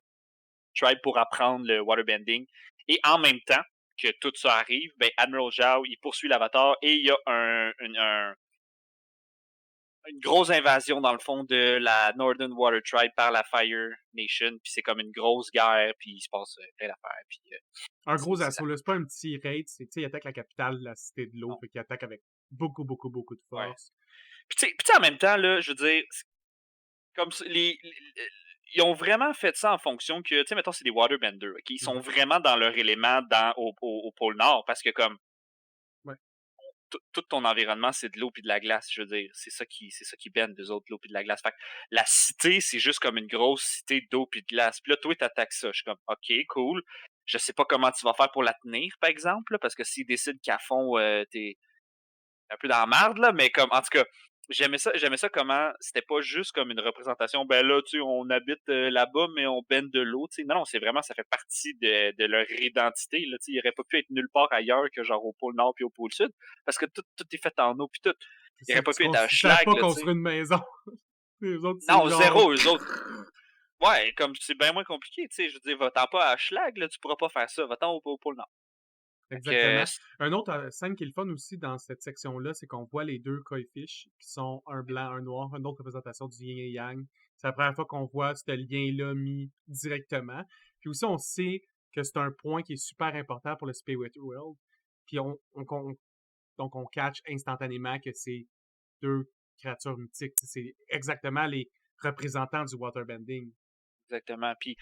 Tribe pour apprendre le waterbending. Et en même temps, que tout ça arrive, ben Admiral Zhao, il poursuit l'Avatar et il y a une grosse invasion dans le fond de la Northern Water Tribe par la Fire Nation, puis c'est comme une grosse guerre, puis il se passe plein d'affaires, puis Un c'est gros c'est ça. assaut, là. C'est pas un petit raid, c'est, tu sais, il attaque la capitale de la cité de l'eau, Non, fait qu'il attaque avec beaucoup, beaucoup, beaucoup de ouais. force. Puis tu sais, en même temps, là, je veux dire, comme ils ont vraiment fait ça en fonction que, tu sais, mettons, c'est des waterbenders, OK? Ils sont Mhm. vraiment dans leur élément au pôle Nord, parce que comme Ouais. tout ton environnement, c'est de l'eau puis de la glace, je veux dire. C'est ça qui bend d'eux autres, l'eau puis de la glace. Fait que la cité, c'est juste comme une grosse cité d'eau puis de glace. Puis là, toi, t'attaques ça. Je suis comme, OK, cool. Je sais pas comment tu vas faire pour la tenir, par exemple, là, parce que s'ils décident qu'à fond, t'es un peu dans la marde, là, mais comme, en tout cas, j'aimais ça comment c'était pas juste comme une représentation, ben là, tu sais, on habite là-bas, mais on baigne de l'eau, tu sais. Non, c'est vraiment, ça fait partie de leur identité, là, tu sais. Il aurait pas pu être nulle part ailleurs que genre au pôle Nord puis au pôle Sud, parce que tout est fait en eau puis tout. C'est Il ça, aurait pas pu être à ils savent Schlag, pas là, tu sais. construire une maison. Les autres, c'est Non, genre. zéro, eux autres. Ouais, comme c'est bien moins compliqué, tu sais. Je veux dire, va-t'en pas à Schlag, là, tu pourras pas faire ça. Va-t'en au pôle Nord. Fait que, Exactement. Un autre scène qui est le fun aussi dans cette section-là, c'est qu'on voit les deux koi fish qui sont un blanc, un noir, une autre représentation du yin et yang. C'est la première fois qu'on voit ce lien-là mis directement. Puis aussi, on sait que c'est un point qui est super important pour le Spirit World. Puis donc on catch instantanément que c'est deux créatures mythiques. C'est exactement les représentants du waterbending. exactement. Puis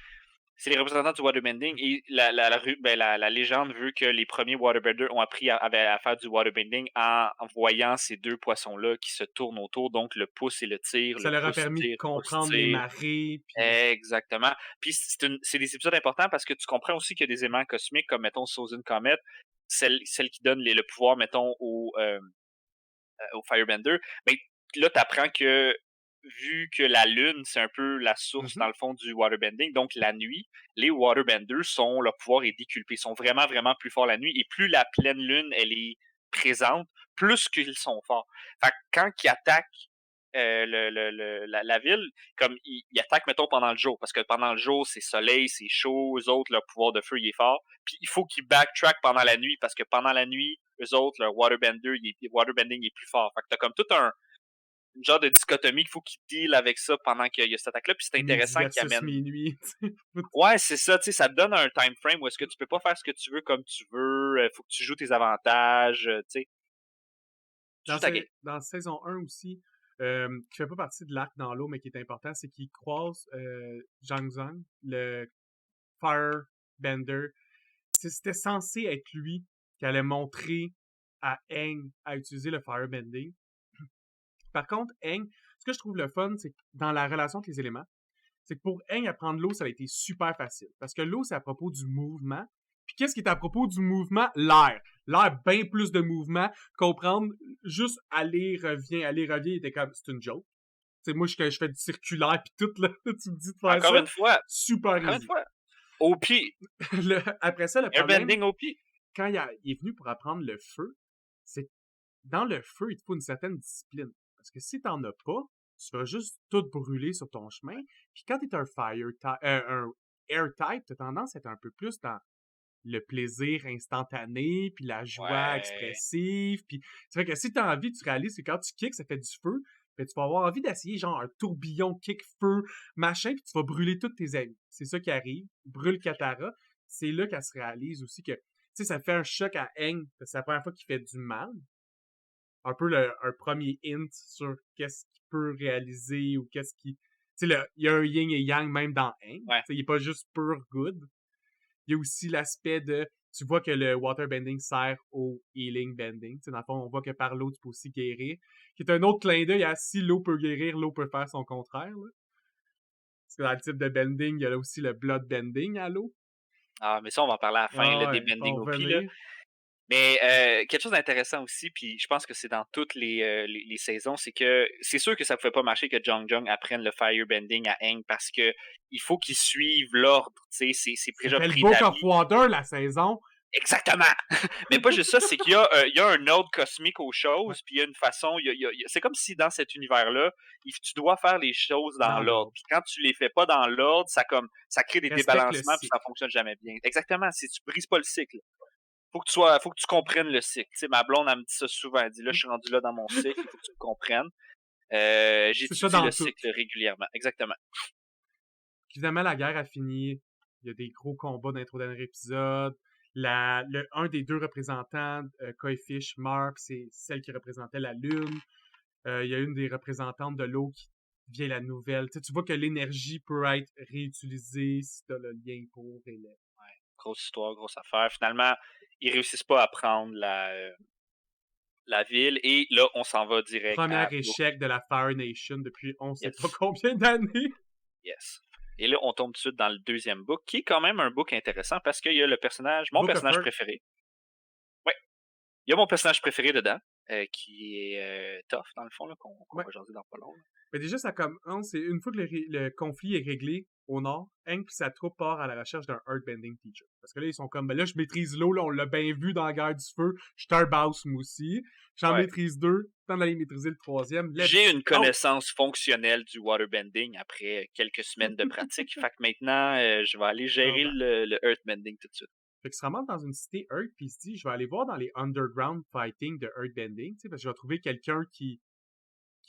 c'est les représentants du waterbending et la légende veut que les premiers waterbenders ont appris à faire du waterbending en voyant ces deux poissons-là qui se tournent autour, donc le pouce et le tir, Ça le leur a pouce permis de tire, pouce comprendre les tire. marées. Puis Exactement. Puis c'est des épisodes importants parce que tu comprends aussi qu'il y a des éléments cosmiques comme, mettons, Chosen Comet, celle qui donne le pouvoir, mettons, au Firebender. Mais là, tu apprends que vu que la lune, c'est un peu la source, mhm. dans le fond, du waterbending, donc la nuit, les waterbenders leur pouvoir est déculpé. Ils sont vraiment, vraiment plus forts la nuit. Et plus la pleine lune, elle est présente, plus qu'ils sont forts. Fait que quand ils attaquent la ville, comme ils attaquent, mettons, pendant le jour, parce que pendant le jour, c'est soleil, c'est chaud, eux autres, leur pouvoir de feu, il est fort. Puis il faut qu'ils backtrack pendant la nuit, parce que pendant la nuit, eux autres, leur waterbending est plus fort. Fait que t'as comme tout une genre de dichotomie qu'il faut qu'ils deal avec ça pendant qu'il y a cette attaque-là. Puis c'est Midi intéressant qu'ils versus amènent. minuit. Ouais, c'est ça, tu sais, ça te donne un time frame où est-ce que tu peux pas faire ce que tu veux comme tu veux, faut que tu joues tes avantages, tu sais, tu joues ta game. Dans saison 1 aussi, qui fait pas partie de l'arc dans l'eau, mais qui est important, c'est qu'il croise Zhang Zhang, le Firebender. C'était censé être lui qui allait montrer à Aang à utiliser le Firebending. Par contre, Aang, ce que je trouve le fun, c'est que dans la relation avec les éléments, c'est que pour Aang, apprendre l'eau, ça a été super facile. Parce que l'eau, c'est à propos du mouvement. Puis qu'est-ce qui est à propos du mouvement? L'air. L'air, bien plus de mouvement. Comprendre, juste aller, revient, il était comme, c'est une joke. Tu sais, moi, je fais du circulaire puis tout, là. Tu me dis de faire Encore ça. une fois, Super encore une easy. fois, OP, Après ça, le problème, airbending OP. quand il est venu pour apprendre le feu, c'est que dans le feu, il te faut une certaine discipline. Parce que si t'en as pas, tu vas juste tout brûler sur ton chemin. Puis quand t'es un air type, t'as tendance à être un peu plus dans le plaisir instantané, puis la joie Ouais, expressive. Puis ça fait que si t'as envie, tu réalises que quand tu kicks, ça fait du feu. Puis tu vas avoir envie d'essayer genre un tourbillon kick-feu, machin, puis tu vas brûler tous tes amis. C'est ça qui arrive. Brûle Katara. C'est là qu'elle se réalise aussi que, tu sais, ça fait un choc à Aang, parce que c'est la première fois qu'il fait du mal. Un peu un premier hint sur qu'est-ce qu'il peut réaliser ou qu'est-ce qui... Tu sais, il y a un yin et yang même dans Aang. Tu ouais. sais, il est pas juste pur good. Il y a aussi l'aspect de... Tu vois que le waterbending sert au healing bending. Tu sais, dans le fond, on voit que par l'eau, tu peux aussi guérir. Qui est un autre clin d'œil à si l'eau peut guérir, l'eau peut faire son contraire. Là. Parce que dans le type de bending, il y a là aussi le blood bending à l'eau. Ah, mais ça, on va en parler à la fin, Ah là, des ouais, on bending va OP, là. revenir. Mais quelque chose d'intéressant aussi, puis je pense que c'est dans toutes les saisons, c'est que c'est sûr que ça ne pouvait pas marcher que Jong Jong apprenne le firebending à Aang parce que il faut qu'il suive l'ordre, tu sais, c'est Ça déjà fait le Book of préétabli. Water, la saison. Exactement! Mais pas juste ça, c'est qu'il y a un ordre cosmique aux Ouais, choses, puis il y a une façon, c'est comme si dans cet univers-là, tu dois faire les choses dans dans l'ordre. l'ordre. Puis quand tu les fais pas dans l'ordre, ça crée des Respecte le débalancements, puis ça cycle. fonctionne jamais bien. Exactement, si tu brises pas le cycle. faut que tu comprennes le cycle. Tu sais, ma blonde, elle me dit ça souvent. Elle dit, là, je suis rendu là dans mon cycle, il faut que tu me comprennes. C'est ça J'étudie dans le tout. cycle régulièrement. Exactement. Évidemment, la guerre a fini. Il y a des gros combats dans les 3 derniers épisodes. Un des 2 représentants, Koi Fish, meurt, puis c'est celle qui représentait la Lune. Il y a une des représentantes de l'eau qui devient la nouvelle. Tu sais, tu vois que l'énergie peut être réutilisée si t'as le lien pour et le... Grosse histoire, grosse affaire. Finalement, ils réussissent pas à prendre la ville et là, on s'en va direct Premier à échec de la Fire Nation depuis on sait pas Yes. combien d'années. Yes. Et là, on tombe tout de suite dans le deuxième book, qui est quand même un book intéressant parce qu'il y a mon Book of personnage Earth. préféré. Ouais. Il y a mon personnage préféré dedans, qui est Tough, dans le fond, là, qu'on Ouais. va jaser dans pas long. Là. Mais déjà, ça commence, c'est une fois que le conflit est réglé au nord, Hank puis sa troupe part à la recherche d'un Earthbending Teacher. Parce que là, ils sont comme, ben là, je maîtrise l'eau, là, on l'a bien vu dans la guerre du feu, je suis un boss, moi aussi. J'en Ouais. maîtrise 2, temps d'aller maîtriser le 3e. J'ai une connaissance fonctionnelle du waterbending après quelques semaines de pratique. Fait que maintenant, je vais aller gérer le earthbending tout de suite. Fait qu'il se ramasse dans une cité Earth, puis il se dit, je vais aller voir dans les underground fighting de Earthbending, tu sais, parce que je vais trouver quelqu'un qui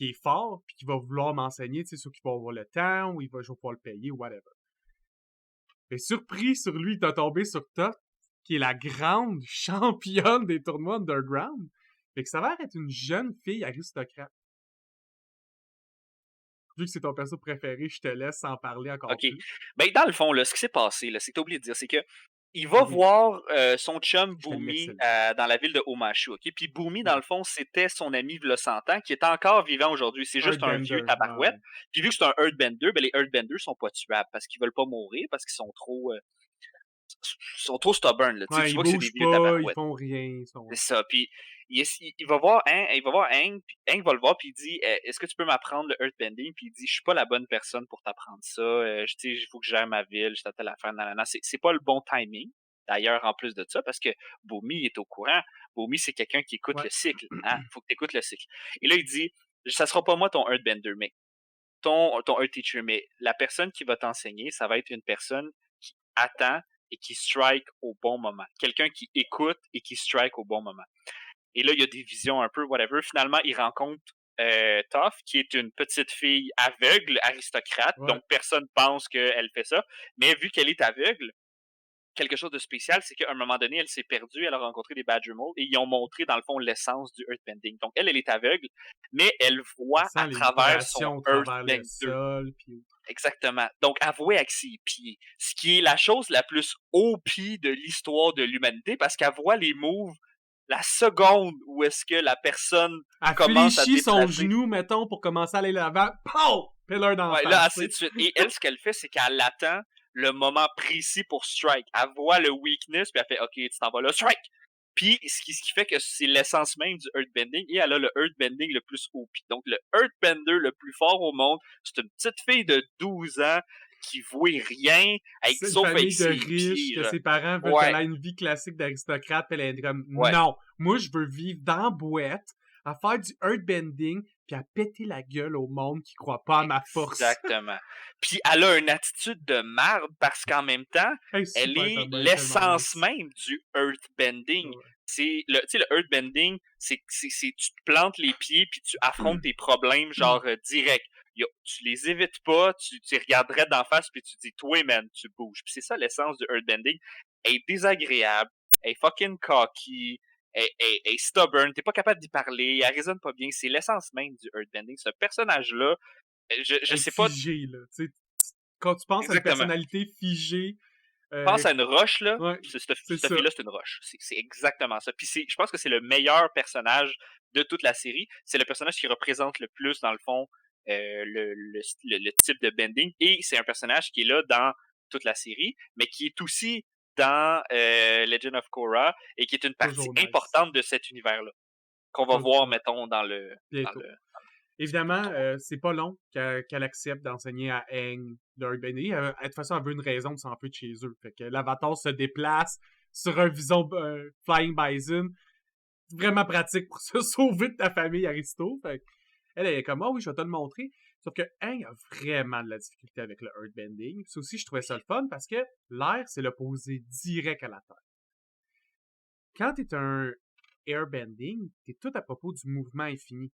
est fort, puis qui va vouloir m'enseigner, tu sais, soit qu'il va avoir le temps, ou je vais pouvoir le payer, ou whatever. Mais surpris sur lui, il est tombé sur Top, qui est la grande championne des tournois underground. Fait que ça va être une jeune fille aristocrate. Vu que c'est ton perso préféré, je te laisse en parler encore OK. plus. Ben, dans le fond, là, ce qui s'est passé, là, c'est que t'as oublié de dire, c'est que il va voir son chum Je te laisse Boomy le dans la ville de Omashu, OK? Puis Boomy, dans Ouais. le fond, c'était son ami v'là 100 ans, qui est encore vivant aujourd'hui. C'est juste un vieux Earthbender, tabarouette. ouais. Puis vu que c'est un Earthbender, ben les Earthbenders sont pas tuables parce qu'ils veulent pas mourir, parce qu'ils sont trop stubborn, là. Tu sais, Ouais, tu ils vois que c'est des bougent vieux pas, ils tabarouettes. font rien. C'est ça. Puis il va voir Hank, puis Hank va le voir, puis il dit est-ce que tu peux m'apprendre le Earthbending? Puis il dit je suis pas la bonne personne pour t'apprendre ça. Tu sais, il faut que je gère ma ville, je t'attends à faire nanana. C'est pas le bon timing. D'ailleurs, en plus de ça, parce que Boomy est au courant. Boomy, c'est quelqu'un qui écoute Ouais. le cycle. Hein? Faut que tu écoutes le cycle. Et là, il dit ça sera pas moi ton Earthbender, mais ton Earth Teacher, mais la personne qui va t'enseigner, ça va être une personne qui attend et qui strike au bon moment. Quelqu'un qui écoute et qui strike au bon moment. Et là, il y a des visions un peu, whatever. Finalement, il rencontre Toph, qui est une petite fille aveugle, aristocrate, Ouais. donc personne pense qu'elle fait ça. Mais vu qu'elle est aveugle, quelque chose de spécial, c'est qu'à un moment donné, elle s'est perdue, elle a rencontré des Badger Moles et ils ont montré, dans le fond, l'essence du Earthbending. Donc, elle est aveugle, mais elle Elle voit à sent les travers son vibrations au travers le Earthbender. sol. Puis... Exactement. Donc, avouer avec ses pieds. Ce qui est la chose la plus OP de l'histoire de l'humanité, parce qu'elle voit les moves la seconde où est-ce que la personne Elle commence à fléchit son déplacer. genou, mettons, pour commencer à aller l'avant. POW! Pillar d'en Ouais, face. là, assez de suite. Et elle, ce qu'elle fait, c'est qu'elle attend le moment précis pour strike. Elle voit le weakness, puis elle fait, OK, tu t'en vas là, strike! Puis, ce qui fait que c'est l'essence même du Earthbending, et elle a le Earthbending le plus OP. Donc, le Earthbender le plus fort au monde, c'est une petite fille de 12 ans qui vouait rien, C'est une sauf avec famille de ses riches, pieds. que Là. ses parents veulent Ouais, qu'elle ait une vie classique d'aristocrate, puis elle est comme, ouais. non, moi je veux vivre dans la boîte, à faire du earthbending, puis à péter la gueule au monde qui croit pas à ma force. Exactement. Puis elle a une attitude de marde parce qu'en même temps, elle est l'essence même du earthbending. Ouais. Tu sais, le earthbending, c'est tu te plantes les pieds puis tu affrontes tes problèmes genre direct. Tu les évites pas, tu regarderais d'en face puis tu dis toi man, tu bouges. Puis c'est ça l'essence du earthbending. Elle est désagréable, elle est fucking cocky, elle est stubborn, t'es pas capable d'y parler, elle raisonne pas bien. C'est l'essence même du earthbending. Ce personnage-là, je sais pas. Figé, là. Tu sais, quand tu penses à une Exactement. personnalité figée, Pense à une roche, là. ouais, c'est Cette ça. fille-là, c'est une roche. C'est exactement ça. Puis je pense que c'est le meilleur personnage de toute la série. C'est le personnage qui représente le plus, dans le fond, le type de bending. Et c'est un personnage qui est là dans toute la série, mais qui est aussi dans Legend of Korra et qui est une partie Toujours nice. importante de cet univers-là. Qu'on va voir, mettons, dans le. Bientôt. Évidemment, c'est pas long qu'elle accepte d'enseigner à Aang d'Earthbending. De toute façon, elle veut une raison de s'en foutre de chez eux. Fait que l'avatar se déplace sur un vison Flying Bison. Vraiment pratique pour se sauver de ta famille, Aristo. Fait que elle est comme, oh oui, je vais te le montrer. Sauf que Aang a vraiment de la difficulté avec le Earthbending. Ça aussi, je trouvais ça le fun parce que l'air, c'est l'opposé direct à la Terre. quand t'es un airbending, t'es tout à propos du mouvement infini.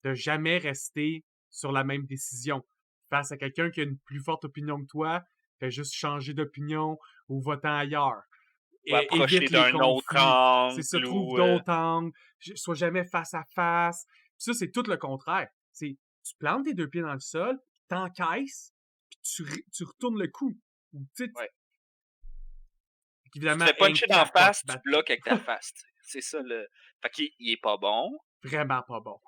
De jamais rester sur la même décision. Face à quelqu'un qui a une plus forte opinion que toi, fais juste changer d'opinion ou va-t'en ailleurs. Ou approcher Évite les d'un autre conflits. C'est ça, angle trouve ou... d'autres angles. Sois jamais face à face. Puis ça, c'est tout le contraire. C'est, tu plantes tes deux pieds dans le sol, t'encaisses, puis tu retournes le coup. Ou, tu sais, Ouais. Tu te évidemment, fais Hank puncher d'en capote face, tu battu. bloques avec ta face. T'sais. C'est ça le. Fait qu'il il est pas bon. Vraiment pas bon.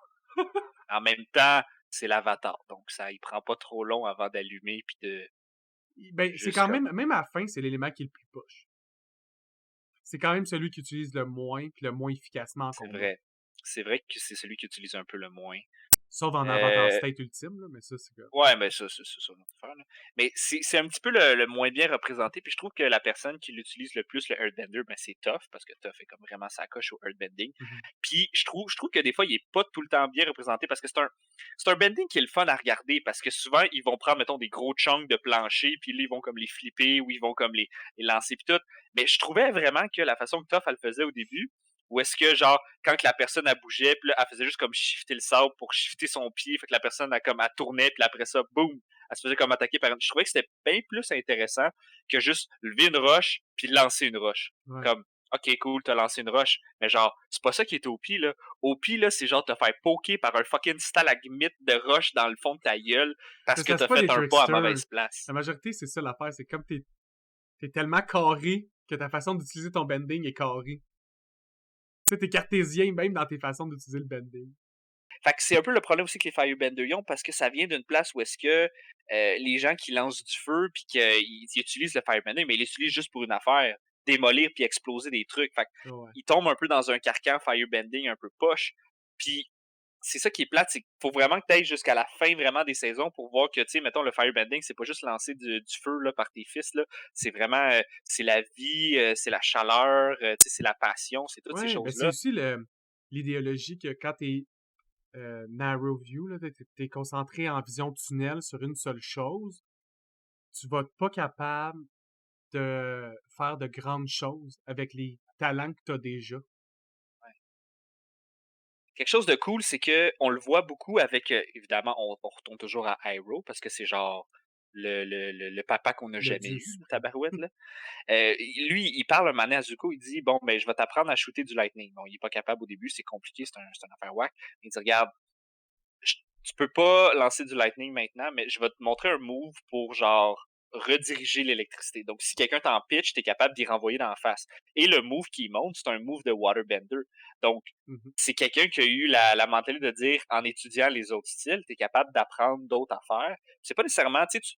En même temps, c'est l'avatar. Donc ça, il prend pas trop long avant d'allumer puis de Ben, c'est juste quand comme. même à la fin, c'est l'élément qui est le plus poche. C'est quand même celui qui utilise le moins, puis le moins efficacement en C'est combat. vrai. C'est vrai que c'est celui qui utilise un peu le moins. Sauf en Avatar Euh, State Ultime, là, mais ça, c'est comme... Ouais, mais ça, c'est une autre affaire, là. Mais c'est un petit peu le moins bien représenté. Puis je trouve que la personne qui l'utilise le plus, le Earthbender, ben c'est Toph, parce que Toph est comme vraiment sa coche au Earthbending. Mhm. Puis je trouve que des fois, il est pas tout le temps bien représenté parce que c'est un bending qui est le fun à regarder parce que souvent, ils vont prendre, mettons, des gros chunks de plancher, puis là, ils vont comme les flipper ou ils vont comme les lancer, puis tout. Mais je trouvais vraiment que la façon que Toph, elle le faisait au début, ou est-ce que, genre, quand que la personne, elle bougeait, puis là, elle faisait juste comme shifter le sable pour shifter son pied, fait que la personne, elle tournait, puis après ça, boum, elle se faisait comme attaquer par une... Je trouvais que c'était bien plus intéressant que juste lever une roche, puis lancer une roche. Ouais. Comme, ok, cool, t'as lancé une roche, mais genre, c'est pas ça qui est OP, là. OP, là, c'est genre te faire poker par un fucking stalagmite de roche dans le fond de ta gueule parce Parce que que c'est t'as pas des fait un pas à tricksters. mauvaise place. La majorité, c'est ça l'affaire. C'est comme t'es tellement carré que ta façon d'utiliser ton bending est carrée. Tu sais, t'es cartésien même dans tes façons d'utiliser le bending. Fait que c'est un peu le problème aussi que les Firebenders ont parce que ça vient d'une place où est-ce que les gens qui lancent du feu puis qu'ils utilisent le Firebender, mais ils l'utilisent juste pour une affaire, démolir puis exploser des trucs. Fait Ouais. qu'ils tombent un peu dans un carcan Firebending un peu poche. Puis c'est ça qui est plate, c'est qu'il faut vraiment que tu ailles jusqu'à la fin vraiment des saisons pour voir que, tu sais, mettons, le firebending, c'est pas juste lancer du feu là, par tes fils, là. C'est vraiment, c'est la vie, c'est la chaleur, tu sais, c'est la passion, c'est toutes ces Ouais, ben c'est choses-là. aussi l'idéologie que quand t'es narrow view, là, t'es concentré en vision tunnel sur une seule chose, tu vas pas capable de faire de grandes choses avec les talents que t'as déjà. Quelque chose de cool, c'est que on le voit beaucoup avec, évidemment, on retourne toujours à Iroh parce que c'est genre le papa qu'on n'a Le jamais dieu eu, suprême. tabarouette, là. Lui, il parle un moment donné à Zuko, il dit, bon, ben, je vais t'apprendre à shooter du lightning. Bon, il est pas capable au début, c'est compliqué, c'est une affaire whack. Il dit, regarde, tu peux pas lancer du lightning maintenant, mais je vais te montrer un move pour genre rediriger l'électricité. Donc, si quelqu'un t'en pitch, t'es capable d'y renvoyer dans la face. Et le move qu'il montre, c'est un move de waterbender. Donc, Mhm. c'est quelqu'un qui a eu la mentalité de dire, en étudiant les autres styles, t'es capable d'apprendre d'autres affaires. C'est pas nécessairement, tu sais,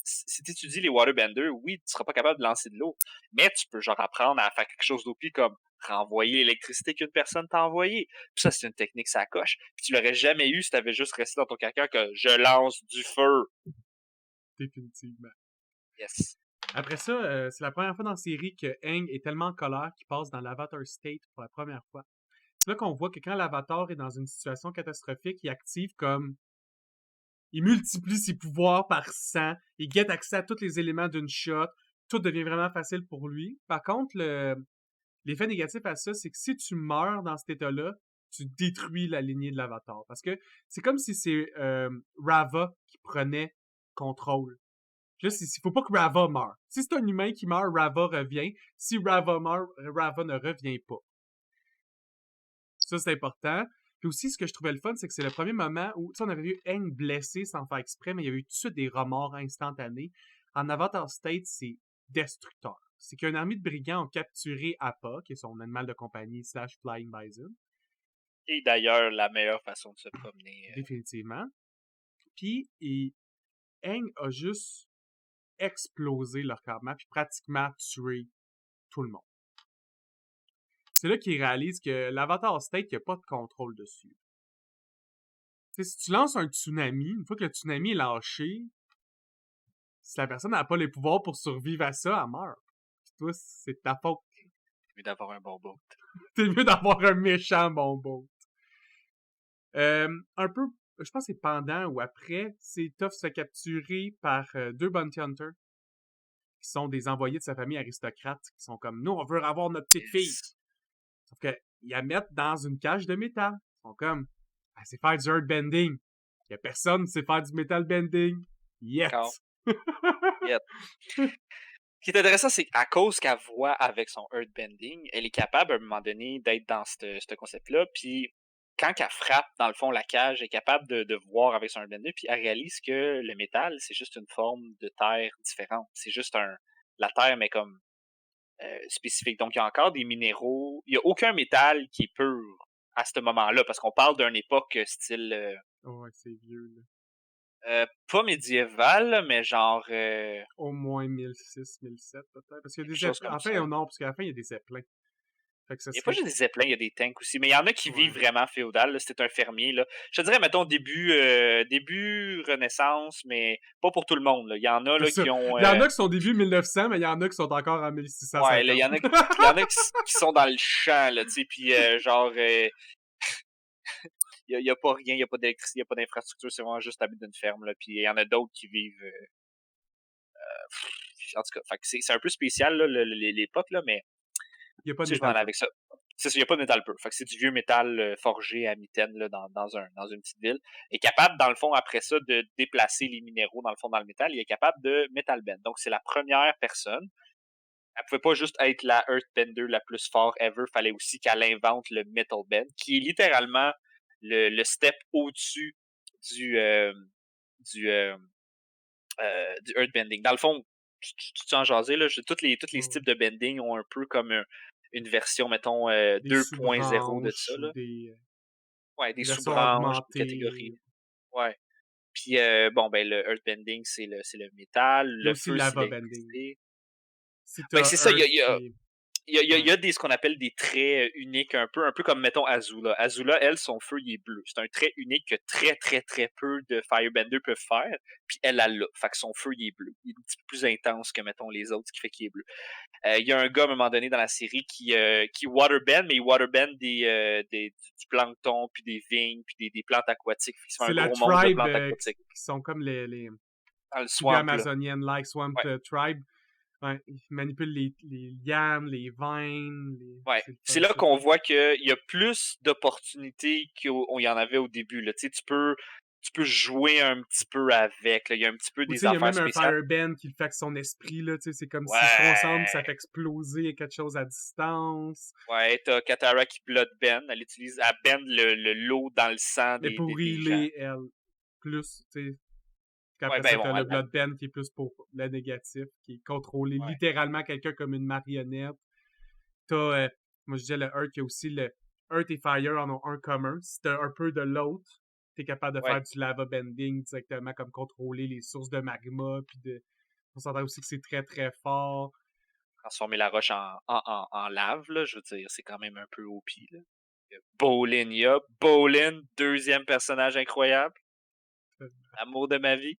si tu étudies les waterbenders, oui, tu seras pas capable de lancer de l'eau, mais tu peux genre apprendre à faire quelque chose d'OP comme renvoyer l'électricité qu'une personne t'a envoyée. Puis ça, c'est une technique ça coche. Puis tu l'aurais jamais eu si t'avais juste resté dans ton carcan que je lance du feu. Définitivement. Yes. Après ça, c'est la première fois dans la série que Aang est tellement en colère qu'il passe dans l'Avatar State pour la première fois. C'est là qu'on voit que quand l'Avatar est dans une situation catastrophique, il active comme... Il multiplie ses pouvoirs par 100, il get accès à tous les éléments d'une shot, tout devient vraiment facile pour lui. Par contre, l'effet négatif à ça, c'est que si tu meurs dans cet état-là, tu détruis la lignée de l'Avatar. Parce que c'est comme si c'est Rava qui prenait contrôle. Là, il faut pas que Rava meure. Si c'est un humain qui meurt, Rava revient. Si Rava meurt, Rava ne revient pas. Ça, c'est important. Puis aussi, ce que je trouvais le fun, c'est que c'est le premier moment où, tu sais, on avait vu Aang blessé sans faire exprès, mais il y avait eu tout de suite des remords instantanés. En Avatar State, c'est destructeur. C'est qu'une armée de brigands ont capturé Appa, qui est son animal de compagnie slash Flying Bison, Et d'ailleurs, la meilleure façon de se promener. définitivement. Puis, Aang a juste explosé leur campement, puis pratiquement tué tout le monde. C'est là qu'il réalise que l'Avatar State, il n'y a pas de contrôle dessus. T'sais, si tu lances un tsunami, une fois que le tsunami est lâché, si la personne n'a pas les pouvoirs pour survivre à ça, elle meurt. Puis toi, c'est ta faute. Mieux d'avoir un bon boat. T'es mieux d'avoir un méchant bonbon. Un peu, je pense que c'est pendant ou après, c'est Toph se fait capturer par deux Bounty Hunters qui sont des envoyés de sa famille aristocrate, qui sont comme, nous, on veut avoir notre petite fille. Yes. Sauf que, ils la mettent dans une cage de métal. Ils sont comme, elle sait faire du earthbending. Il y a personne qui sait faire du metal bending. Yet. Encore. Yet. Ce qui est intéressant, c'est qu'à cause qu'elle voit avec son earthbending, elle est capable à un moment donné d'être dans ce concept-là. Puis quand elle frappe, dans le fond, la cage, elle est capable de voir avec son earthbending. Puis elle réalise que le métal, c'est juste une forme de terre différente. C'est juste la terre, mais comme spécifique. Donc, il y a encore des minéraux. Il n'y a aucun métal qui est pur à ce moment-là, parce qu'on parle d'une époque style Ouais, c'est vieux, là. pas médiéval, mais genre Au moins 1006, 1007, peut-être. Parce qu'il y a quelque des chose zeppelins. comme En fait, ça. non, parce qu'à la fin, il y a des zeppelins. Fait que ce Il n'y a pas serait. juste des zeppelins, il y a des tanks aussi. Mais il y en a qui Ouais. vivent vraiment féodal. Là, si t'es un fermier. Là. Je te dirais, mettons, début Renaissance, mais pas pour tout le monde. Là. Il y en a C'est là, ça. qui ont. Il y en a qui sont début 1900, mais il y en a qui sont encore en Ouais, là, 1650. il y en a qui sont dans le champ, là, tu sais, puis genre, il y a pas rien, il y a pas d'électricité, il y a pas d'infrastructure, c'est vraiment juste l'habit d'une ferme, là, puis il y en a d'autres qui vivent, en tout cas, fait que c'est un peu spécial, là, l'époque, là, mais Il n'y a pas de tu sais, je m'en métal allais pur. avec ça. C'est ça, il n'y a pas de métal pur. Fait que c'est du vieux métal forgé à mitaine là, dans une petite ville. Et capable, dans le fond, après ça, de déplacer les minéraux, dans le fond, dans le métal. Il est capable de metal bend. Donc, c'est la première personne. Elle pouvait pas juste être la Earthbender la plus forte ever. Fallait aussi qu'elle invente le Metal Bend, qui est littéralement le step au-dessus du, euh, du, euh, du Earthbending. Dans le fond, tu en jasais, là, tous les Ouais. styles de bending ont un peu comme une version, mettons, Des 2.0 de ça. sous-branches ou Là. des Ouais, des versions sous-branches, des augmentées. catégories. Ouais. Puis, bon, ben, le Earthbending, c'est le métal. Il y a Le aussi feu, le c'est lava bending. l'électricité. Si Ben, t'as c'est ça, Earth qui il y ouais. a ce qu'on appelle des traits uniques un peu comme, mettons, Azula. Azula, elle, son feu, il est bleu. C'est un trait unique que très, très, très peu de Firebender peuvent faire. Puis elle a là. Fait que son feu, il est bleu. Il est un petit peu plus intense que, mettons, les autres, ce qui fait qu'il est bleu. Il y a un gars, à un moment donné, dans la série qui waterbend, mais il waterbend du plancton, puis des vignes, puis des plantes aquatiques. Fait que c'est un C'est la gros monde de tribe plantes aquatiques. qui sont comme les Dans le tribus swamp, là. amazoniennes, like Swamp Ouais. Tribe. Ouais, ils manipulent les lianes, les vines. Ouais. C'est le C'est fun, là ça. qu'on voit qu'il y a plus d'opportunités qu'il y en avait au début. Là. Tu peux jouer un petit peu avec. Là. Il y a un petit peu Ou tu des sais, il y a affaires même un spéciales. Firebend qui le fait avec son esprit, là. Tu sais, c'est comme s'il se concentre, ça Ouais. fait exploser quelque chose à distance. Ouais, t'as Katara qui bloodbend. Elle bend le l'eau dans le sang Mais pour des gens. healer, elle, plus, tu sais. Ouais, Après ça, ben t'as bon, le Bloodbend qui est plus pour le négatif, qui est contrôler ouais. littéralement quelqu'un comme une marionnette. T'as, moi je disais le Earth, il y a aussi le Earth et Fire en ont un commun. Si t'as un peu de l'autre, t'es capable de Ouais. faire du lava bending directement, comme contrôler les sources de magma, puis de. On s'entend aussi que c'est très très fort. Transformer la roche en lave, là, je veux dire, c'est quand même un peu OP, là. Bolin, deuxième personnage incroyable. Amour de ma vie.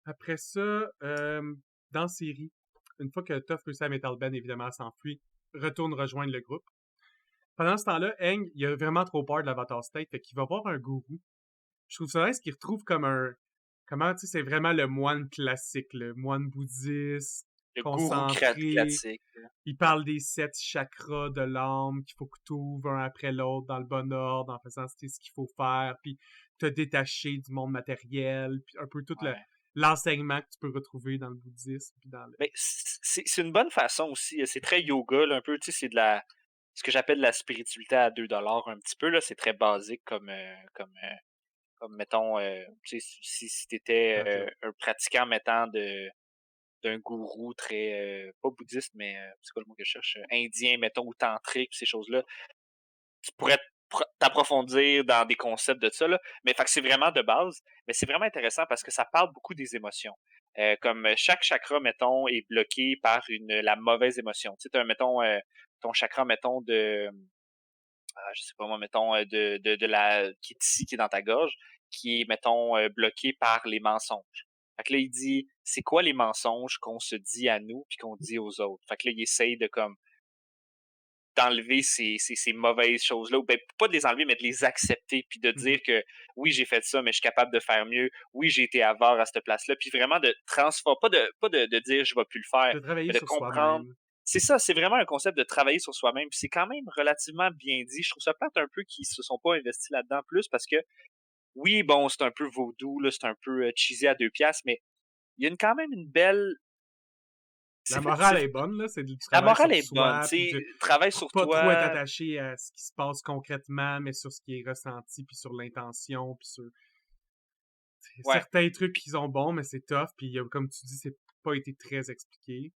Après ça, dans série, une fois que Toph réussit à Metal Bend, évidemment, s'enfuit, retourne rejoindre le groupe. Pendant ce temps-là, Aang, il a vraiment trop peur de l'Avatar State, fait qu'il va voir un gourou. Je trouve ça nice qu'il retrouve comme un. Comment, tu sais, c'est vraiment le moine classique, le moine bouddhiste, Le gourou concentré. classique, là. Il parle des 7 chakras de l'âme qu'il faut que tu ouvres un après l'autre dans le bon ordre, en faisant ce qu'il faut faire, puis te détacher du monde matériel, puis un peu tout Ouais. l'enseignement que tu peux retrouver dans le bouddhisme. Puis dans le... Mais c'est une bonne façon aussi. C'est très yoga, là, un peu. Tu sais, c'est de ce que j'appelle de la spiritualité à 2$ un petit peu. Là, c'est très basique comme mettons, tu sais, si t'étais Raja. un pratiquant, mettant d'un gourou très, pas bouddhiste, mais c'est quoi le mot que je cherche? Indien, mettons, ou tantrique, ces choses-là. Tu pourrais t'approfondir dans des concepts de ça, là. Mais fait que c'est vraiment de base, mais c'est vraiment intéressant parce que ça parle beaucoup des émotions. Comme chaque chakra, mettons, est bloqué par la mauvaise émotion. Tu sais, mettons, ton chakra, mettons, je sais pas moi, mettons, de la, qui est ici, qui est dans ta gorge, qui est, mettons, bloqué par les mensonges. Fait que là, il dit, c'est quoi les mensonges qu'on se dit à nous puis qu'on dit aux autres? Fait que là, il essaye de comme d'enlever ces mauvaises choses-là, ou ben, pas de les enlever, mais de les accepter, puis de dire que oui, j'ai fait ça, mais je suis capable de faire mieux. Oui, j'ai été avare à cette place-là, puis vraiment de transformer, pas de dire je vais plus le faire, De travailler mais de sur comprendre. soi-même. C'est ça, c'est vraiment un concept de travailler sur soi-même. Puis c'est quand même relativement bien dit. Je trouve ça plate un peu qu'ils se sont pas investis là-dedans plus parce que oui, bon, c'est un peu vaudou, là, c'est un peu cheesy à 2 piastres, mais il y a quand même une belle. La C'est fait, morale est bonne, là, c'est du la travail morale sur est bonne, soi, tu puis sais, de travaille sur pas trop être toi. attaché à ce qui se passe concrètement, mais sur ce qui est ressenti, puis sur l'intention, puis sur Ouais. certains trucs qui sont bons, mais c'est tough, puis comme tu dis, c'est pas été très expliqué.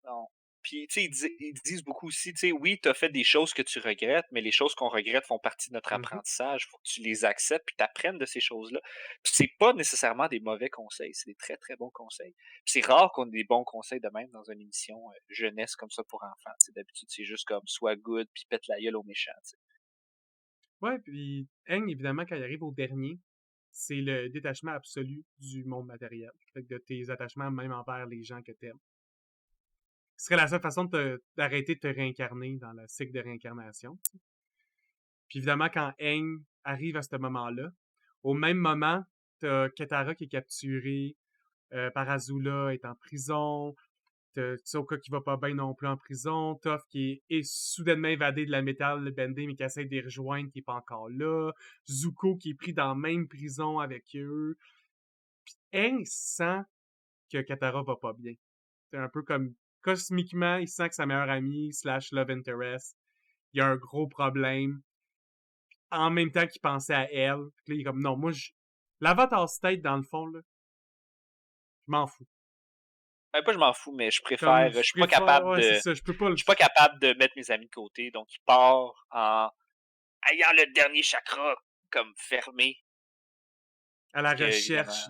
Non. Puis, tu sais, ils disent beaucoup aussi, tu sais, oui, tu as fait des choses que tu regrettes, mais les choses qu'on regrette font partie de notre Mhm. apprentissage. Faut que tu les acceptes puis t'apprennes de ces choses-là. Puis c'est pas nécessairement des mauvais conseils, c'est des très, très bons conseils. Puis c'est rare qu'on ait des bons conseils de même dans une émission jeunesse comme ça pour enfants. Tu sais, d'habitude, c'est juste comme sois good puis pète la gueule aux méchants, tu sais. Ouais, puis Aang, évidemment, quand il arrive au dernier, c'est le détachement absolu du monde matériel. Fait que de tes attachements même envers les gens que t'aimes. Ce serait la seule façon d'arrêter de te réincarner dans le cycle de réincarnation. Puis évidemment, quand Aang arrive à ce moment-là, au même moment, t'as Katara qui est capturée par Azula, est en prison, t'as Tsoka qui va pas bien non plus en prison, Toph qui est soudainement évadé de la métal bending mais qui essaie de les rejoindre, qui est pas encore là, Zuko qui est pris dans la même prison avec eux. Aang sent que Katara va pas bien. C'est un peu comme cosmiquement, il sent que sa meilleure amie slash love interest, il y a un gros problème. En même temps qu'il pensait à elle. Puis là, il est comme, non, moi, l'Avatar State, dans le fond, là, je m'en fous. Ben, pas je m'en fous, mais je Comme, préfère. Je je suis pas préfère, capable ouais, c'est de. ça, je peux pas le. Je suis pas capable de mettre mes amis de côté. Donc il part en ayant le dernier chakra comme fermé. À la Que évidemment. recherche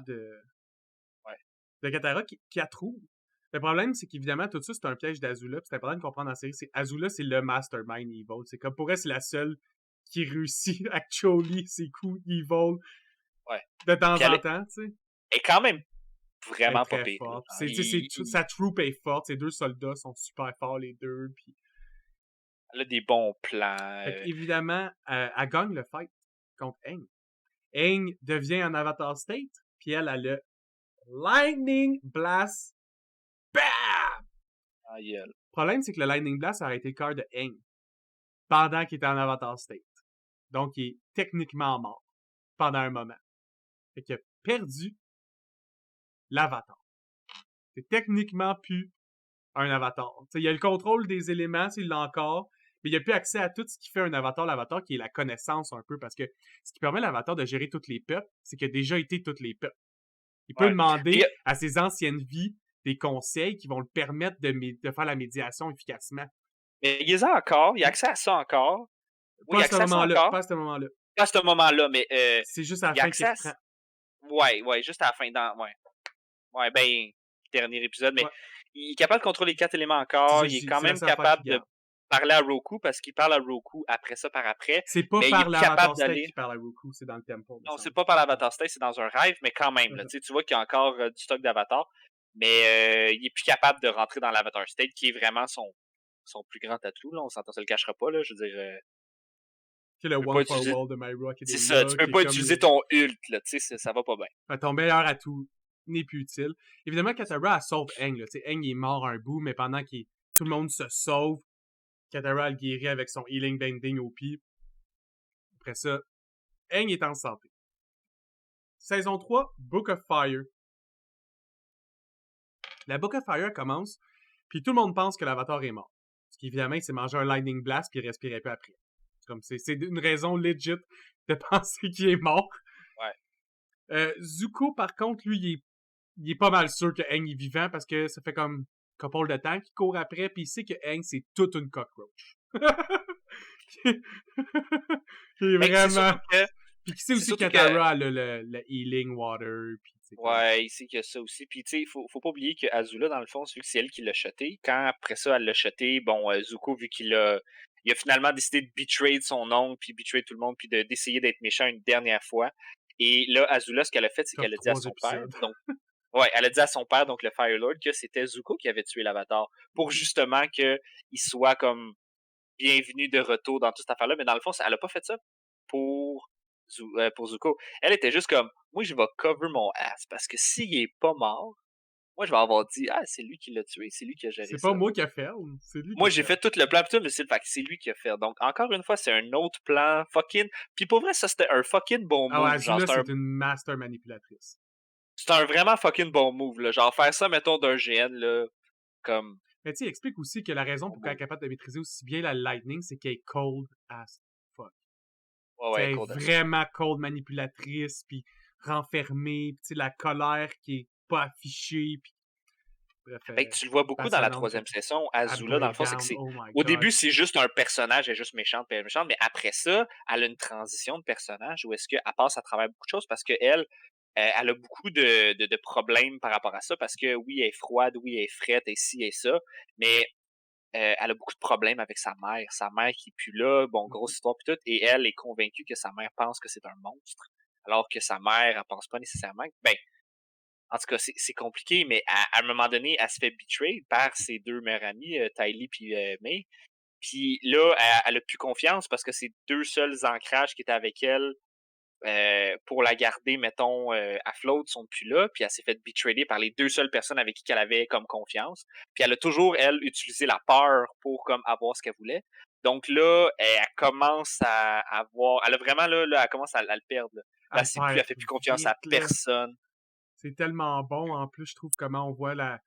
Ouais. de Katara qui la trouve. Le problème, c'est qu'évidemment, tout ça, c'est un piège d'Azula. C'est important de comprendre dans la série. Azula, c'est le mastermind evil. C'est comme pour elle, c'est la seule qui réussit actually ses coups evil Ouais. de temps Puis en temps, tu sais. elle est quand même Elle est vraiment pas très pire. Là. forte. Sa troupe est forte. Ses deux soldats sont super forts, les deux. Puis Elle a des bons plans. fait qu'évidemment, elle gagne le fight contre Aang. Aang devient un Avatar State, puis elle a le Lightning Blast. BAM! Aïe. Le problème, c'est que le Lightning Blast a arrêté le cœur de Aang pendant qu'il était en Avatar State. Donc, il est techniquement mort pendant un moment. Fait qu'il a perdu l'Avatar. C'est techniquement plus un Avatar. T'sais, il a le contrôle des éléments, s'il l'a encore, mais il a plus accès à tout ce qui fait un Avatar. L'Avatar, qui est la connaissance un peu, parce que ce qui permet à l'Avatar de gérer toutes les peuples, c'est qu'il a déjà été toutes les peuples. Il peut Ouais. Puis, demander à ses anciennes vies des conseils qui vont le permettre de faire la médiation efficacement. mais il les a encore. Il a accès à ça encore. Oui, Pas il à a ce accès à ça moment-là. encore. Pas à ce moment-là. Pas à ce moment-là, mais C'est juste à la il a fin qu'il accès à. reprend. Ouais, juste à la fin. Ouais. Ouais, ben, dernier épisode, mais Ouais. il est capable de contrôler les 4 éléments C'est encore. ça, Il je est dis. quand C'est la même seule affaire qu'il capable de garde. parler à Roku parce qu'il parle à Roku après ça, par après. C'est pas Mais il est par plus capable l'Avatar State d'aller. qui parle à Roku, c'est dans le temple, me Non, c'est semble. pas par l'Avatar State, c'est dans un rêve, mais quand même. Là, tu vois qu'il y a encore du stock d'Avatar. Mais il est plus capable de rentrer dans l'Avatar State, qui est vraiment son plus grand atout. Là. On s'entend, ça le cachera pas. Là. Je veux dire, C'est le tu peux pas One for utiliser. World de My Rock C'est ça, Academia, tu peux qui est pas comme utiliser ton ult, là, tu sais, ça va pas bien. ton meilleur atout n'est plus utile. Évidemment, Katara, elle sauve Aang. Là. Aang est mort un bout, mais pendant que tout le monde se sauve, Katara le guérit avec son Healing Bending au pied. Après ça, Aang est en santé. Saison 3, Book of Fire. La Book of Fire commence, puis tout le monde pense que l'Avatar est mort. Parce qu'évidemment, il s'est mangé un Lightning Blast, puis il respirait plus après. C'est une raison legit de penser qu'il est mort. Ouais. Zuko, par contre, lui, il est pas mal sûr que Aang est vivant parce que ça fait comme couple de temps qu'il court après, puis il sait que Aang, c'est toute une cockroach. il est Ben, c'est vraiment... surtout que. Puis qui sait C'est aussi que surtout que. Katara a le Healing Water, puis c'est comme... Ouais, il sait qu'il y a ça aussi. Puis, tu sais, faut pas oublier que Azula, dans le fond, vu que c'est elle qui l'a shoté, quand après ça, elle l'a shoté, bon, Zuko, vu il a finalement décidé de betray son oncle, puis betray tout le monde, puis d'essayer d'être méchant une dernière fois. Et là, Azula, ce qu'elle a fait, c'est Top qu'elle a dit à 3 son père, épisodes. donc, ouais, elle a dit à son père, donc le Fire Lord, que c'était Zuko qui avait tué l'Avatar, pour justement qu'il soit comme bienvenue de retour dans toute cette affaire-là. Mais dans le fond, elle a pas fait ça pour, pour Zuko. Elle était juste comme, moi, je vais cover mon ass parce que s'il est pas mort, moi, je vais avoir dit, ah, c'est lui qui l'a tué, c'est lui qui a géré C'est pas ça. moi qui a fait, c'est lui qui Moi, a j'ai fait. fait tout le plan, pis tout, mais c'est lui qui a fait. Donc, encore une fois, c'est un autre plan fucking. Puis pour vrai, ça, c'était un fucking bon Ah ouais, move. Genre, Azula, c'est une master manipulatrice. c'est un vraiment fucking bon move, là. Genre, faire ça, mettons, d'un GN, là, comme. Mais tu sais, explique aussi que la raison Bon pour qu'elle est move. capable de maîtriser aussi bien la lightning, c'est qu'elle est cold as fuck. Ouais, T'sais, ouais, elle est cool. vraiment cold manipulatrice, puis renfermée, puis tu sais, la colère qui est pas affichée, puis bref, Ben, tu le vois beaucoup dans la passionnante, fait troisième que saison. elle Azula, dans le break fond, c'est que down, c'est. oh my Au god. début, c'est juste un personnage, elle est juste méchante, puis elle est méchante, mais après ça, elle a une transition de personnage où est-ce qu'elle passe à travers beaucoup de choses parce qu'elle, elle a beaucoup de problèmes par rapport à ça parce que oui, elle est froide, oui, elle est frette, et ci et ça, mais elle a beaucoup de problèmes avec sa mère. Sa mère qui est plus là, bon, grosse histoire pis tout, et elle est convaincue que sa mère pense que c'est un monstre, alors que sa mère, elle pense pas nécessairement. Ben, en tout cas, c'est compliqué, mais à un moment donné, elle se fait betray par ses deux meilleures amies, Tylee puis May. Puis là, elle a plus confiance parce que ses deux seuls ancrages qui étaient avec elle pour la garder, mettons, à flotte sont plus là. Puis elle s'est fait betrayer par les deux seules personnes avec qui elle avait comme confiance. Puis elle a toujours, elle, utilisé la peur pour comme avoir ce qu'elle voulait. Donc là, elle commence à avoir. Elle a vraiment là elle commence à le perdre. Là, Elle elle perd fait plus confiance à vite, là. personne. C'est tellement bon, en plus, je trouve, comment on voit la...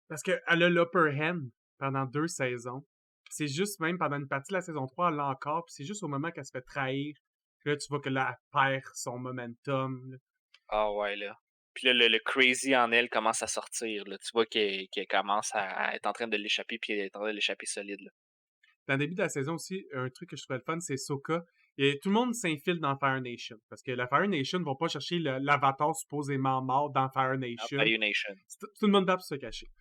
Parce qu'elle a l'upper hand pendant 2 saisons. C'est juste, même pendant une partie de la saison 3, elle l'a encore, puis c'est juste au moment qu'elle se fait trahir, que là, tu vois que là, elle perd son momentum, là. Ah ouais, là. Puis là, le crazy en elle commence à sortir. Là. Tu vois qu'elle commence à être en train de l'échapper, puis elle est en train de l'échapper solide. Là. Dans le début de la saison aussi, un truc que je trouvais le fun, c'est Sokka. Et tout le monde s'infile dans Fire Nation. Parce que la Fire Nation ne va pas chercher l'avatar supposément mort dans Fire Nation. Fire Nation. C'est une bonne date pour se cacher.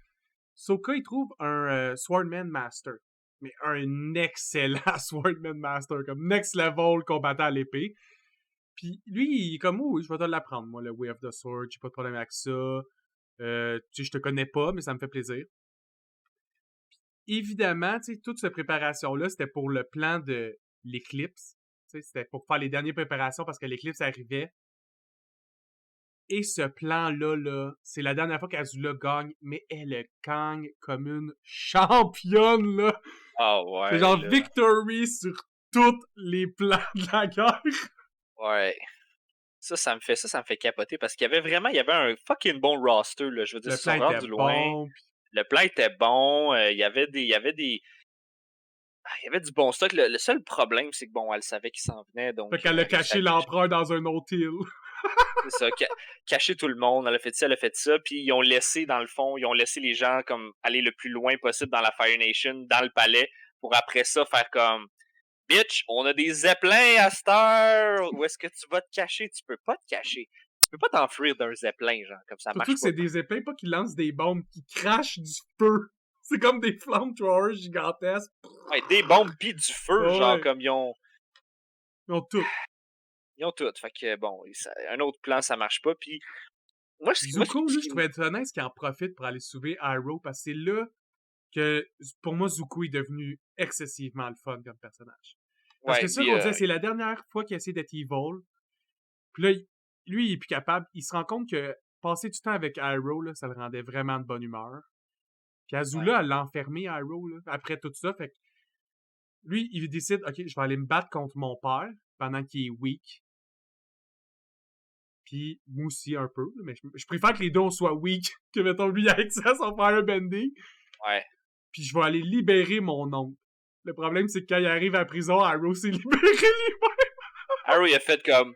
Sokka, il trouve un Swordman Master. Mais un excellent Swordman Master. Comme next level combattant à l'épée. Puis lui, il est comme, oh, oui, je vais te l'apprendre, moi, le Way of the Sword. J'ai pas de problème avec ça. Tu sais, je te connais pas, mais ça me fait plaisir. Évidemment, tu sais, toute cette préparation-là, c'était pour le plan de l'éclipse. Tu sais, c'était pour faire les dernières préparations parce que l'éclipse arrivait. Et ce plan-là, là, c'est la dernière fois qu'Azula gagne, mais elle gagne comme une championne, là. Ah C'est ouais, genre là. victory sur tous les plans de la guerre. Ouais. Ça me fait capoter parce qu'il y avait vraiment, il y avait un fucking bon roster, là. Je veux dire, ils Le se plan sont était rendus loin. bon. Le plan était bon. Il y avait du bon stock. Le seul problème, c'est que bon, elle savait qu'il s'en venait, donc Fait qu'elle elle a a réussi à caché le cacher. l'empereur dans un autre île. C'est ça, cacher tout le monde. Elle a fait ça, elle a fait ça. Puis ils ont laissé, dans le fond, ils ont laissé les gens comme aller le plus loin possible dans la Fire Nation, dans le palais, pour après ça faire comme Bitch, on a des zeppelins à cette heure. Où est-ce que tu vas te cacher? Tu peux pas te cacher. Tu peux pas t'enfuir d'un zeppelin, genre, comme ça Surtout marche que pas. c'est des épées, pas qui lancent des bombes, qui crachent du feu. C'est comme des flamethrowers gigantesques. Ouais, des bombes pis du feu, Ah genre, ouais, comme ils ont. ils ont tout. Ils ont tout. Fait que bon, un autre plan, ça marche pas. Puis moi, Zuko, là, je trouvais étonnant ce qu'il en profite pour aller sauver Iroh, parce que c'est là que, pour moi, Zuko est devenu excessivement le fun comme personnage. Parce que ouais, c'est ça puis qu'on disait, c'est la dernière fois qu'il essaie d'être evil. Puis là, lui, il est plus capable. Il se rend compte que passer du temps avec Iroh, là, ça le rendait vraiment de bonne humeur. Puis ouais. Azula, elle l'a enfermé, Iroh, là, après tout ça. Fait que lui, il décide, OK, je vais aller me battre contre mon père pendant qu'il est weak. Puis moi aussi un peu, mais je préfère que les deux soient weak que, mettons, lui a accès à son firebending. Ouais. Puis je vais aller libérer mon oncle. Le problème, c'est que quand il arrive à la prison, Arrow s'est libéré lui-même. Harry il a fait comme.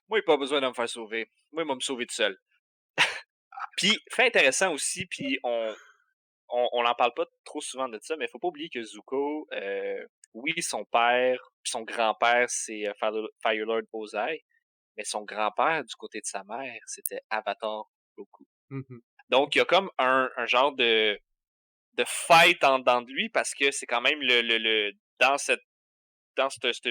Moi, il a pas besoin de me faire sauver. Moi, il va me sauver tout seul. Puis, fait intéressant aussi, puis on n'en parle pas trop souvent de ça, mais faut pas oublier que Zuko, oui, son père, son grand-père, c'est Firelord Ozai, mais son grand-père, du côté de sa mère, c'était Avatar Roku. Mhm. Donc, il y a comme un genre de fight en dedans de lui parce que c'est quand même dans cette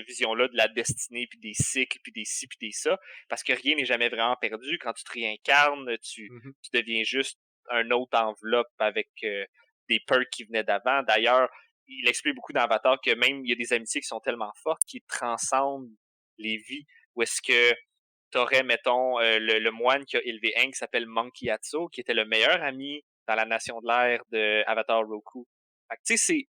vision-là de la destinée, puis des cycles, puis des ci, puis des ça, parce que rien n'est jamais vraiment perdu. Quand tu te réincarnes, Mhm. tu deviens juste un autre enveloppe avec des perks qui venaient d'avant. D'ailleurs, il explique beaucoup dans Avatar que même il y a des amitiés qui sont tellement fortes qui transcendent les vies. Où est-ce que t'aurais, mettons, le moine qui a élevé Aang qui s'appelle Monkey Atso, qui était le meilleur ami dans la Nation de l'Air de Avatar Roku. Fait que, tu sais,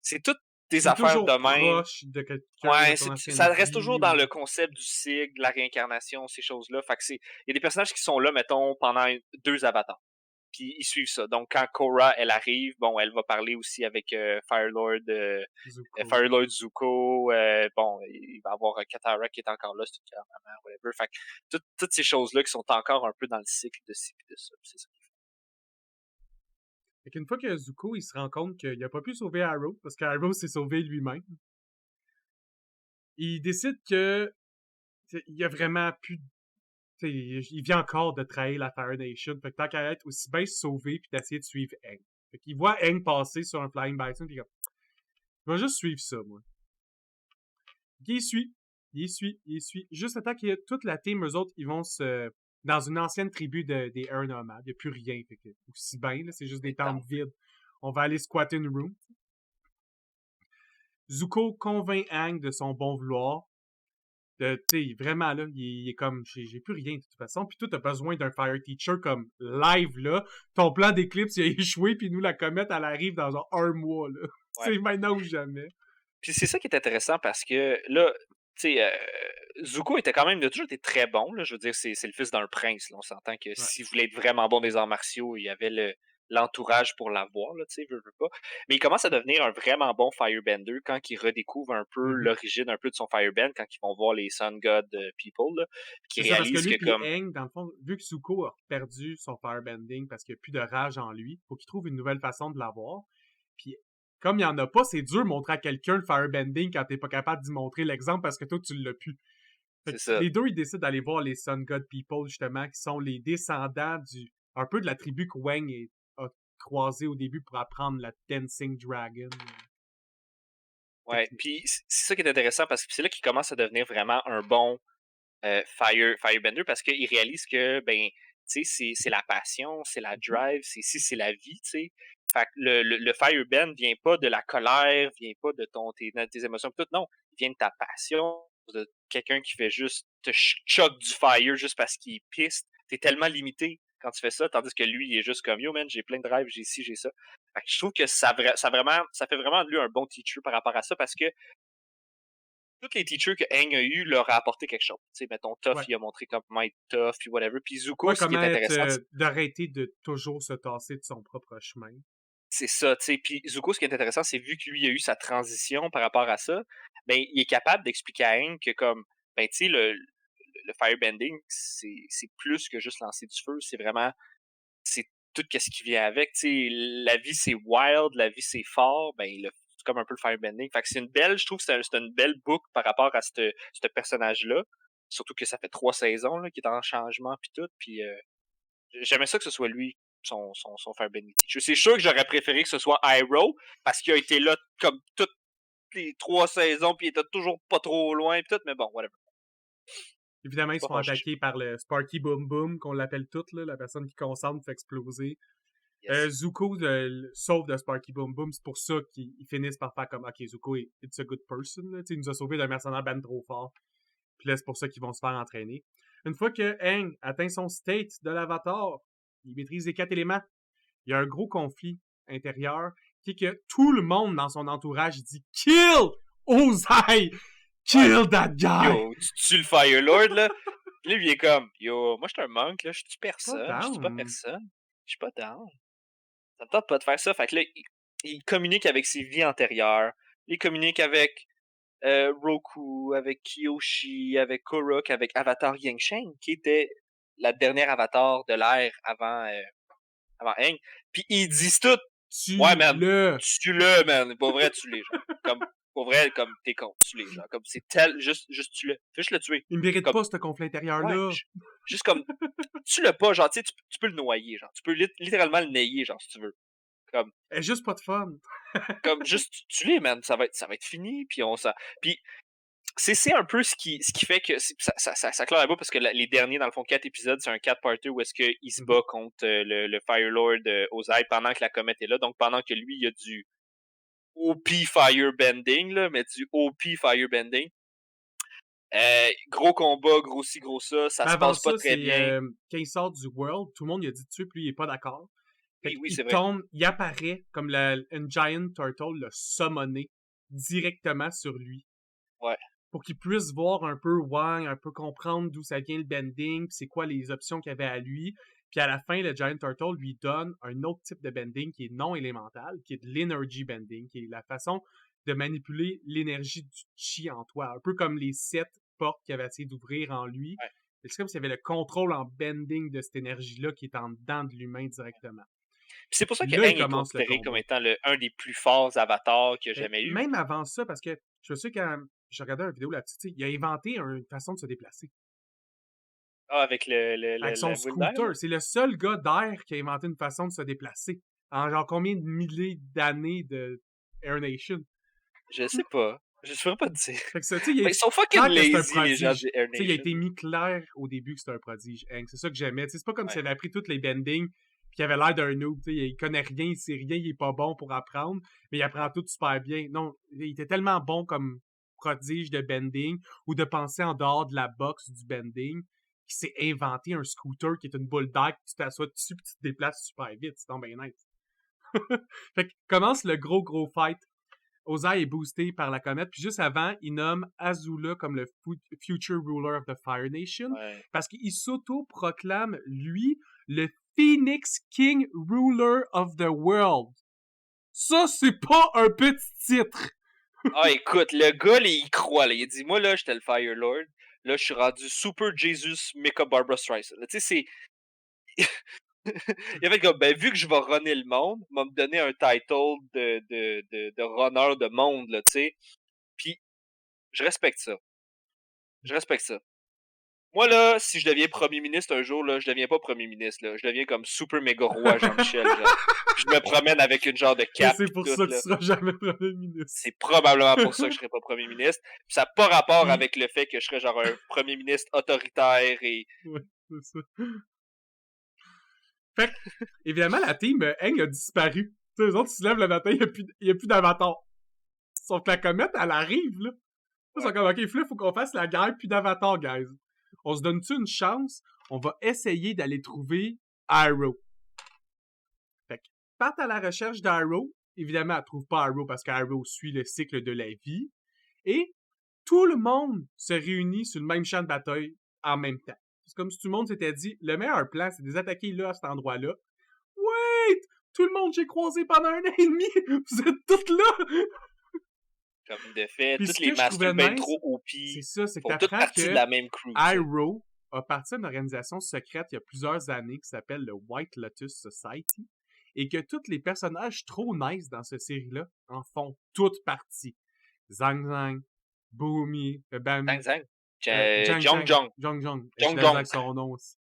c'est toutes des T'es affaires de toujours même. proche de quelqu'un de Ouais, ton ancienne ça reste vie toujours dans ou... le concept du cycle, de la réincarnation, ces choses-là. Fait que il y a des personnages qui sont là, mettons, pendant 2 avatars. Puis ils suivent ça. Donc quand Korra, elle arrive, bon, elle va parler aussi avec Zuko. Firelord Zuko. Bon, il va y avoir Katara qui est encore là, c'est une grand-maman, whatever. Fait que toutes ces choses-là qui sont encore un peu dans le cycle de ci et de ça. C'est ça. Fait qu'une fois que Zuko, il se rend compte qu'il a pas pu sauver Arrow, parce qu'Arrow s'est sauvé lui-même, il décide que il y a vraiment plus... il vient encore de trahir la Fire Nation, fait que tant qu'à être aussi bien se sauver puis d'essayer de suivre Aang. Fait qu'il voit Aang passer sur un Flying Bison puis comme, je vais juste suivre ça, moi. Il suit, il suit, juste le temps qu'il y a toute la team, eux autres, ils vont dans une ancienne tribu des Air Nomades, il n'y a plus rien, fait que, aussi bien, là, c'est juste des tentes vides. On va aller squatter une room. Zuko convainc Aang de son bon vouloir. Tu sais, vraiment, là, il est comme, j'ai plus rien de toute façon. Puis toi, t'as besoin d'un Fire Teacher comme live, là. Ton plan d'éclipse, il a échoué, puis nous, la comète, elle arrive dans genre un mois, là. Ouais. C'est maintenant ou jamais. Puis c'est ça qui est intéressant parce que là, tu sais, Zuko était quand même, il a toujours été très bon. Là, je veux dire, c'est le fils d'un prince. Là, on s'entend que Ouais. s'il voulait être vraiment bon des arts martiaux, il y avait l'entourage pour l'avoir, là, tu sais, veut pas. Mais il commence à devenir un vraiment bon Firebender quand il redécouvre un peu l'origine un peu de son Firebend, quand ils vont voir les Sun God People, là, C'est qui ça, parce que réalisent lui que puis comme Aang, dans le fond, vu que Zuko a perdu son Firebending parce qu'il n'y a plus de rage en lui, faut qu'il trouve une nouvelle façon de l'avoir. Puis comme il n'y en a pas, c'est dur de montrer à quelqu'un le Firebending quand t'es pas capable d'y montrer l'exemple parce que toi, tu l'as plus. Fait c'est que ça. les deux, ils décident d'aller voir les Sun God People, justement, qui sont les descendants un peu de la tribu que Wang a croisé au début pour apprendre la Dancing Dragon Ouais. technique. Puis c'est ça qui est intéressant parce que c'est là qu'il commence à devenir vraiment un bon Firebender parce qu'il réalise que ben tu sais c'est la passion, c'est la Mhm. drive, c'est la vie, tu sais. Fait que le Firebend vient pas de la colère, vient pas de tes émotions tout, non, il vient de ta passion, de quelqu'un qui fait juste te choque du fire juste parce qu'il est piste. T'es tellement limité quand tu fais ça, tandis que lui il est juste comme yo man, j'ai plein de drive, j'ai ci, j'ai ça. Fait que je trouve que ça fait vraiment de lui un bon teacher par rapport à ça parce que tous les teachers que Aang a eu leur a apporté quelque chose. Tu sais, mettons, Toph, Ouais. il a montré comment être tough, puis whatever. Puis Zuko, Ouais, ce qui comment est être, intéressant, d'arrêter de toujours se tasser de son propre chemin. c'est ça, tu sais. Puis Zuko, ce qui est intéressant, c'est vu que lui a eu sa transition par rapport à ça, ben, il est capable d'expliquer à Aang que comme, ben, tu sais, le firebending, c'est plus que juste lancer du feu. C'est vraiment, c'est tout ce qui vient avec. Tu sais, la vie, c'est wild, la vie, c'est fort. Ben, c'est comme un peu le firebending. Fait que c'est une belle, je trouve que c'est une belle boucle par rapport à ce personnage-là. Surtout que ça fait 3 saisons là, qu'il est en changement puis tout. Puis j'aimais ça que ce soit lui, son firebending teacher. C'est sûr que j'aurais préféré que ce soit Iroh, parce qu'il a été là comme toutes les 3 saisons, puis il était toujours pas trop loin puis tout, mais bon, whatever. Évidemment, Je ils suis se pas font fâché. attaquer par le Sparky Boom Boom, qu'on l'appelle toutes, là, la personne qui concentre fait exploser. Yes. Zuko sauve de Sparky Boom Boom, c'est pour ça qu'ils finissent par faire comme, ok, Zuko, it's a good person, là. Il nous a sauvé d'un mercenaire ben trop fort. Puis là, c'est pour ça qu'ils vont se faire entraîner. Une fois que Aang atteint son state de l'avatar, il maîtrise les 4 éléments. Il y a un gros conflit intérieur qui est que tout le monde dans son entourage dit Kill Ozai! Ouais, Kill that guy! yo, tu tues le Fire Lord, là. Puis lui, il est comme, yo, moi, je suis un monk, là, je tue Pas personne, je tue pas down. personne. Je suis pas down. Ça me tente pas de faire ça. Fait que là, il communique avec ses vies antérieures. Il communique avec Roku, avec Kyoshi, avec Korok, avec Avatar Yangsheng, qui était la dernière Avatar de l'ère avant Aang. Puis ils disent tout, ouais, man, Tue-le! tue-le, man. Pour vrai, tue-les, genre. Comme, pour vrai, comme t'es con, tue-les, genre. Comme c'est juste tue-le. Fais juste le tuer. Il mérite Comme, pas ce conflit ouais, intérieur-là. juste comme, tue-le pas, genre, tu sais, tu peux le noyer, genre. Tu peux littéralement le nayer, genre, si tu veux. Comme, Elle est juste pas de fun. juste tue-les, man. Ça va être fini, puis on s'en. Puis c'est un peu ce qui fait que ça clore la boucle parce que les derniers, dans le fond, 4 épisodes, c'est un 4-parter où est-ce qu'il se bat contre le Firelord Ozai pendant que la comète est là. Donc pendant que lui, il a OP Firebending, là, mais du OP Firebending. Gros combat, gros ci, gros ça Mais se avant passe pas ça, très c'est bien. quand il sort du World, tout le monde il a dit de tuer, puis lui, il est pas d'accord. Fait Oui, qu'il c'est vrai. tombe, il apparaît comme une Giant Turtle l'a summoné directement sur lui. Ouais. Pour qu'il puisse voir un peu, ouais, un peu comprendre d'où ça vient le bending, puis c'est quoi les options qu'il y avait à lui. Puis à la fin, le Giant Turtle lui donne un autre type de bending qui est non élémental, qui est de l'energy bending, qui est la façon de manipuler l'énergie du chi en toi. Un peu comme les 7 portes qu'il avait essayé d'ouvrir en lui. Ouais. C'est comme s'il y avait le contrôle en bending de cette énergie-là qui est en dedans de l'humain directement. Puis c'est pour ça que Là, il Aang est commence le considéré comme combat. étant un des plus forts avatars qu'il y a Mais jamais eu. même avant ça, parce que je me souviens quand je regardais une vidéo là-dessus, tu sais, il a inventé une façon de se déplacer. Ah, avec Avec son la boule d'air, là? scooter. C'est le seul gars d'air qui a inventé une façon de se déplacer. En genre combien de milliers d'années de Air Nation. Je sais pas. Je saurais pas te dire. Fait que ça, tu sais, il Mais est ils sont fucking clair que c'est un lazy, les gens prodige. du Air Tu sais, il a Nation. été mis clair au début que c'était un prodige, Hank. C'est ça que j'aimais. Tu sais, c'est pas comme Ouais. s'il avait appris toutes les bendings puis qu'il avait l'air d'un noob. Tu sais, il connaît rien, il sait rien, il est pas bon pour apprendre, mais il apprend tout super bien. Non, il était tellement bon comme prodige de bending ou de penser en dehors de la box du bending qu'il s'est inventé un scooter qui est une boule d'air que tu t'assois dessus puis tu te déplaces super vite. C'est donc bien nice. Fait que commence le gros fight. Ozai est boosté par la comète, puis juste avant, il nomme Azula comme le future ruler of the Fire Nation, Ouais. parce qu'il s'auto-proclame, lui, le Phoenix King Ruler of the World. Ça, c'est pas un petit titre! Ah, écoute, le gars, là, il croit, là. Il dit, moi, là, j'étais le Fire Lord. Là, je suis rendu Super Jesus Mecha Barbara Streisand. Tu sais, c'est... il a fait comme, ben, vu que je vais runner le monde, il va me donner un title de runner de monde, là, tu sais. Puis, je respecte ça. Je respecte ça. Moi, là, si je deviens premier ministre un jour, là, je deviens pas premier ministre, là. Je deviens comme super méga roi Jean-Michel, genre. Puis je me promène avec une genre de Mais cape c'est pis pour tout, ça que tu là. seras jamais premier ministre. C'est probablement pour ça que je serai pas premier ministre. Puis ça n'a pas rapport Puis, avec le fait que je serais genre un premier ministre autoritaire et... ouais, c'est ça. Fait que, évidemment, la team Aang a disparu. Tu sais, eux autres, ils se lèvent le matin, il y a plus d'avatar. Sauf que la comète, elle arrive, là. Ils sont comme, ok, Fluff, faut qu'on fasse la guerre, puis d'avatar, guys. On se donne-tu une chance? On va essayer d'aller trouver Arrow. Fait que, partent à la recherche d'Arrow. Évidemment, elle trouve pas Arrow parce qu'Arrow suit le cycle de la vie. Et tout le monde se réunit sur le même champ de bataille en même temps. C'est comme si tout le monde s'était dit, le meilleur plan, c'est de les attaquer là, à cet endroit-là. Wait! Tout le monde j'ai croisé pendant un an et demi! Vous êtes toutes là! Comme de fait, Puis toutes ce les que je trouvais masters ben nice, trop OP c'est ça, c'est que font toutes t'apprends partie de que la même crew, tu sais. Iroh a parti d'une organisation secrète il y a plusieurs années qui s'appelle le White Lotus Society et que tous les personnages trop nice dans cette série-là en font toutes partie. Zhang Zhang, Boomy, Zang Zang. Zhang Jong Zhang, Jong. Zhang Zhang. Je Jong l'avais Jong. avec son nom aussi.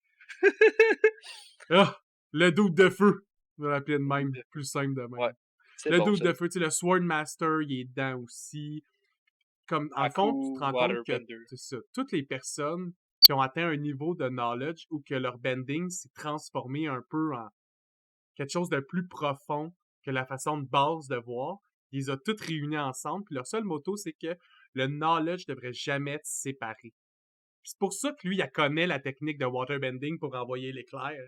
Ah, le doute de feu. Je vais l'appeler de même, plus simple de Ouais, même. c'est Le bon, doute ça. de feu, tu sais, le Sword Master, il est dedans aussi. Comme, en fond, tu te Aku, rends compte que Waterbender. c'est ça, toutes les personnes qui ont atteint un niveau de knowledge ou que leur bending s'est transformé un peu en quelque chose de plus profond que la façon de base de voir, ils les ont toutes réunies ensemble, puis leur seul motto, c'est que le knowledge devrait jamais être séparé. Puis c'est pour ça que lui, il connaît la technique de waterbending pour envoyer l'éclair.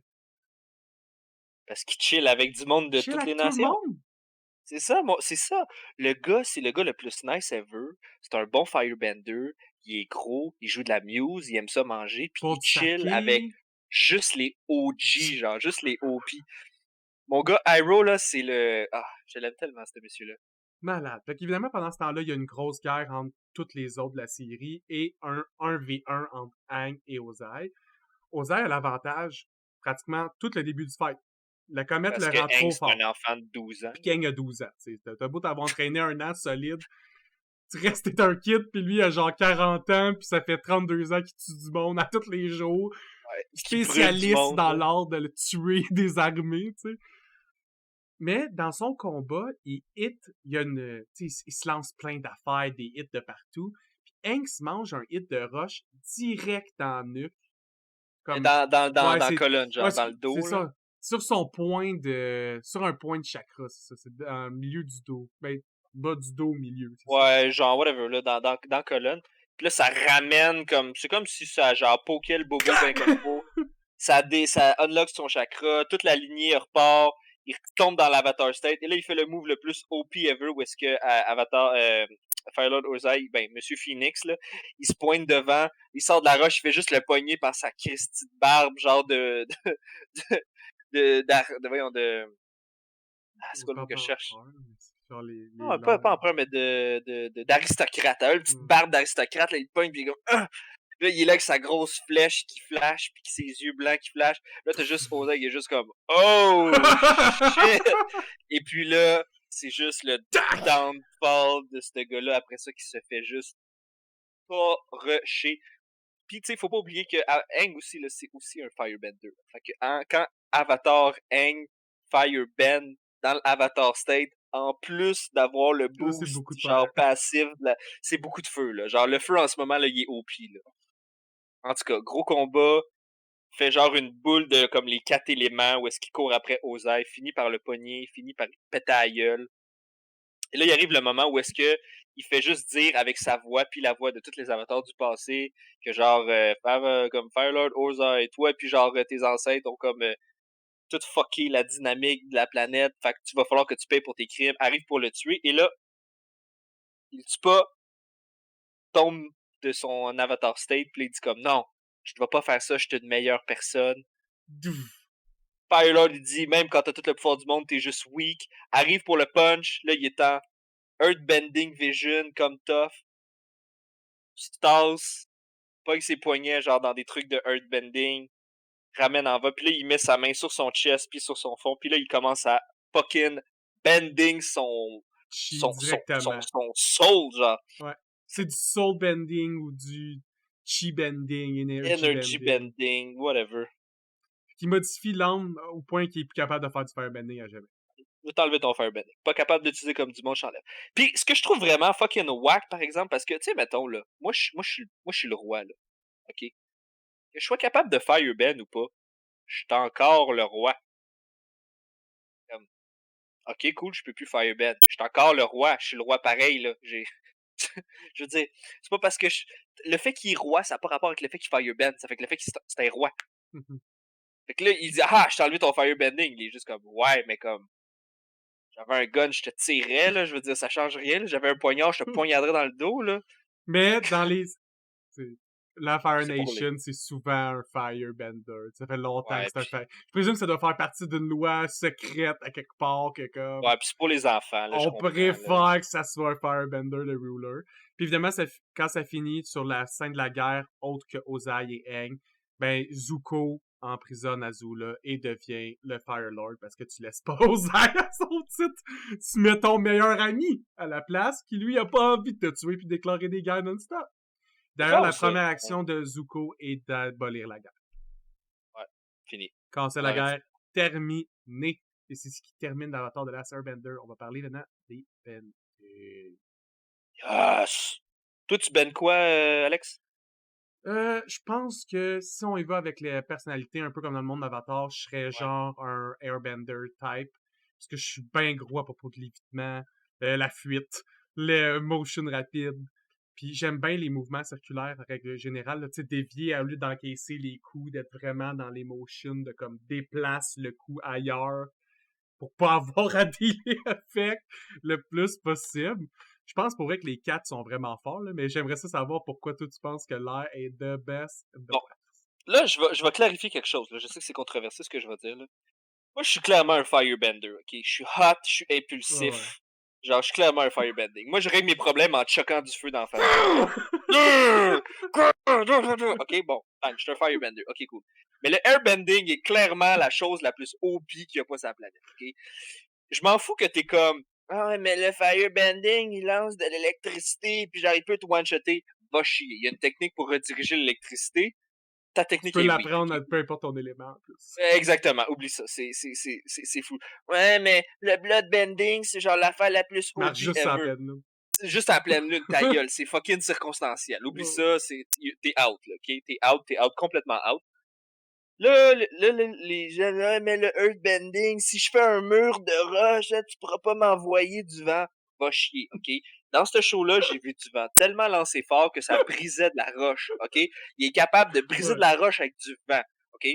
Parce qu'il chill avec du monde de Chill toutes les avec tout le nations. monde! C'est ça, c'est ça. Le gars, c'est le gars le plus nice ever. C'est un bon firebender. Il est gros, il joue de la muse, il aime ça manger, puis Pour il du chill avec saké. juste les OG, genre, juste les OP. Mon gars, Iroh, là, c'est le... Ah, je l'aime tellement, ce monsieur-là. Malade. Fait qu'évidemment, pendant ce temps-là, il y a une grosse guerre entre toutes les autres de la série et un 1v1 entre Aang et Ozai. Ozai a l'avantage pratiquement tout le début du fight. La comète Parce le que rend Aang, trop c'est un fort. enfant de 12 ans. Puis Aang a 12 ans. T'as beau t'avoir entraîné un an solide, tu restes un kid, puis lui a genre 40 ans, puis ça fait 32 ans qu'il tue du monde à tous les jours. Ouais, qui brûle du Spécialiste monde, dans là. l'art de le tuer des armées, tu sais. Mais dans son combat, il y a une, il se lance plein d'affaires, des hits de partout. Puis Hank se mange un hit de roche direct dans le nuque. Comme, Dans ouais, la c'est, colonne, ouais, genre, dans le c'est dos, là. ça. Sur un point de chakra, c'est ça. C'est dans le milieu du dos. Ben, bas du dos au milieu, c'est ça? Ouais, genre, whatever, là, dans la colonne. Puis là, ça ramène comme. C'est comme si ça, genre, pokait le bobo ben comme faut. Ça unlock son chakra, toute la lignée repart, il tombe dans l'Avatar State, et là, il fait le move le plus OP ever, où est-ce que Avatar, Firelord Ozai, ben, Monsieur Phoenix, là, il se pointe devant, il sort de la roche, il fait juste le poignet par sa Christie de barbe, genre voyons, c'est quoi le mot Pas que je par cherche? peur, mais c'est genre les Non, pas longs. empereur, mais d'aristocrate. Elle a une petite barbe d'aristocrate, là, il te pogne, pis il est comme, ah! Là, il est là avec sa grosse flèche qui flash, puis ses yeux blancs qui flashent. Là, t'as juste Oda, il est juste comme, oh shit! Et puis là, c'est juste le downfall de ce gars-là après ça qui se fait juste pas rusher. Puis, tu sais, faut pas oublier que Aang aussi, là, c'est aussi un Firebender. Fait que quand Avatar Aang Firebend dans l'Avatar State, en plus d'avoir le Là, c'est boost, beaucoup de genre fire. passif, c'est beaucoup de feu, là. Genre, le feu en ce moment, là, il est OP, là. En tout cas, gros combat, fait genre une boule de comme les 4 éléments où est-ce qu'il court après Ozai, finit par le pogner, finit par péter à la gueule. Et là, il arrive le moment où est-ce que il fait juste dire avec sa voix, puis la voix de tous les avatars du passé, que genre, comme Firelord Ozai, toi, puis genre, tes ancêtres ont comme tout fucké la dynamique de la planète, fait que tu vas falloir que tu payes pour tes crimes, arrive pour le tuer, et là, il tue pas, tombe de son avatar state, puis il dit comme, non, je ne vais pas faire ça, je suis une meilleure personne. Firelord, il dit, même quand t'as tout le pouvoir du monde, t'es juste weak. Arrive pour le punch, là, il est en Earthbending Vision, comme tough. Stas, pogne ses poignets, genre dans des trucs de Earthbending, ramène en bas, puis là, il met sa main sur son chest, puis sur son fond, puis là, il commence à fucking bending Chi directement. son soul, genre. Ouais. C'est du soul bending ou du chi bending, energy Energy bending. bending, whatever. Qui modifie l'âme au point qu'il est plus capable de faire du firebending à jamais. Je vais t'enlever ton firebending. Pas capable d'utiliser comme du monde, je t'enlève. Puis, ce que je trouve vraiment fucking whack, par exemple, parce que, tu sais, mettons, là, moi, je suis le roi, là. OK? Que je sois capable de firebend ou pas, je suis encore le roi. Comme, OK, cool, je peux plus firebend. Je suis encore le roi. Je suis le roi pareil, là. Je veux dire, c'est pas parce que le fait qu'il est roi, ça n'a pas rapport avec le fait qu'il firebend. Ça fait que le fait qu'il c'est un roi. Fait que là, il dit, ah, je t'ai enlevé ton firebending. Il est juste comme, ouais, mais comme, j'avais un gun, je te tirais, là. Je veux dire, ça change rien. J'avais un poignard, je te poignarderais dans le dos, là. Mais dans les. La Fire C'est pour les. Nation, c'est souvent un firebender. Ça fait longtemps que Ouais, c'est un puis fire. Je présume que ça doit faire partie d'une loi secrète à quelque part que comme. ouais, c'est pour les enfants, là, je On comprends, là. préfère que ça soit un firebender, le ruler. Puis évidemment, quand ça finit sur la scène de la guerre, autre que Ozai et Aang, ben Zuko emprisonne Azula et devient le Fire Lord parce que tu laisses pas Ozai à son titre. Tu mets ton meilleur ami à la place qui lui a pas envie de te tuer puis déclarer des guerres non-stop. C'est D'ailleurs, bon, la ça. première action de Zuko est d'abolir la guerre. Ouais, fini. Quand c'est On la arrête. guerre terminée. Et c'est ce qui termine l'avatar de Last Airbender. On va parler maintenant des Benders. Yes! Toi, tu bennes quoi, Alex? Je pense que si on y va avec les personnalités, un peu comme dans le monde d'Avatar, je serais Ouais. genre un Airbender type. Parce que je suis bien gros à propos de l'évitement, la fuite, le motion rapide. Puis j'aime bien les mouvements circulaires en règle générale. Tu sais, dévier au lieu d'encaisser les coups, d'être vraiment dans les motions, de comme déplace le coup ailleurs pour pas avoir à dealer avec le plus possible. Je pense pour vrai que les 4 sont vraiment forts, là, mais j'aimerais ça savoir pourquoi toi tu penses que l'air est the best of the Bon, best. là, je vais clarifier quelque chose. Là. Je sais que c'est controversé ce que je vais dire. Là. Moi, je suis clairement un firebender, ok? Je suis hot, je suis Ouais, ouais. impulsif. Genre, je suis clairement un firebending. Moi, je règle mes problèmes en te choquant du feu dans la face. Ok, bon, fine, je suis un firebender. Ok, cool. Mais le airbending est clairement la chose la plus OP qu'il n'y a pas sur la planète, ok? Je m'en fous que t'es comme, ah ouais, mais le firebending, il lance de l'électricité, puis genre, il peut te one-shotter. Va chier. Il y a une technique pour rediriger l'électricité. Ta Tu technique peux est weak, l'apprendre ok? à peu importe ton élément en plus. Exactement, oublie ça, c'est fou. Ouais, mais le bloodbending, c'est genre l'affaire la plus Marche OP juste à ever. peine, là. Juste à la pleine lune, ta gueule, c'est fucking circonstanciel. Oublie ça, t'es out, là, ok? T'es out, complètement out. Là, les gens, ah, mais le earthbending, si je fais un mur de roche, là, tu pourras pas m'envoyer du vent. va chier, OK? Dans ce show-là, j'ai vu du vent tellement lancé fort que ça brisait de la roche, OK? Il est capable de briser de Ouais. la roche avec du vent, OK?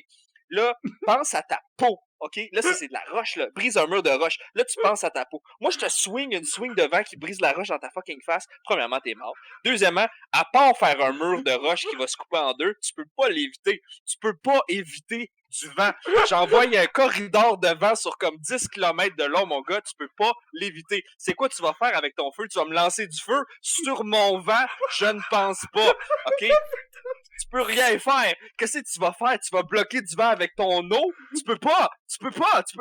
Là, pense à ta peau, OK? Là, c'est de la roche, là. Brise un mur de roche. Là, tu penses à ta peau. Moi, je te swing une swing de vent qui brise la roche dans ta fucking face. Premièrement, t'es mort. Deuxièmement, à part faire un mur de roche qui va se couper en deux, tu peux pas l'éviter. Tu peux pas éviter du vent. J'envoie un corridor de vent sur comme 10 km de long, mon gars. Tu peux pas l'éviter. C'est quoi tu vas faire avec ton feu? Tu vas me lancer du feu sur mon vent? Je ne pense pas. OK? Tu peux rien faire. Qu'est-ce que tu vas faire? Tu vas bloquer du vent avec ton eau? Tu peux pas.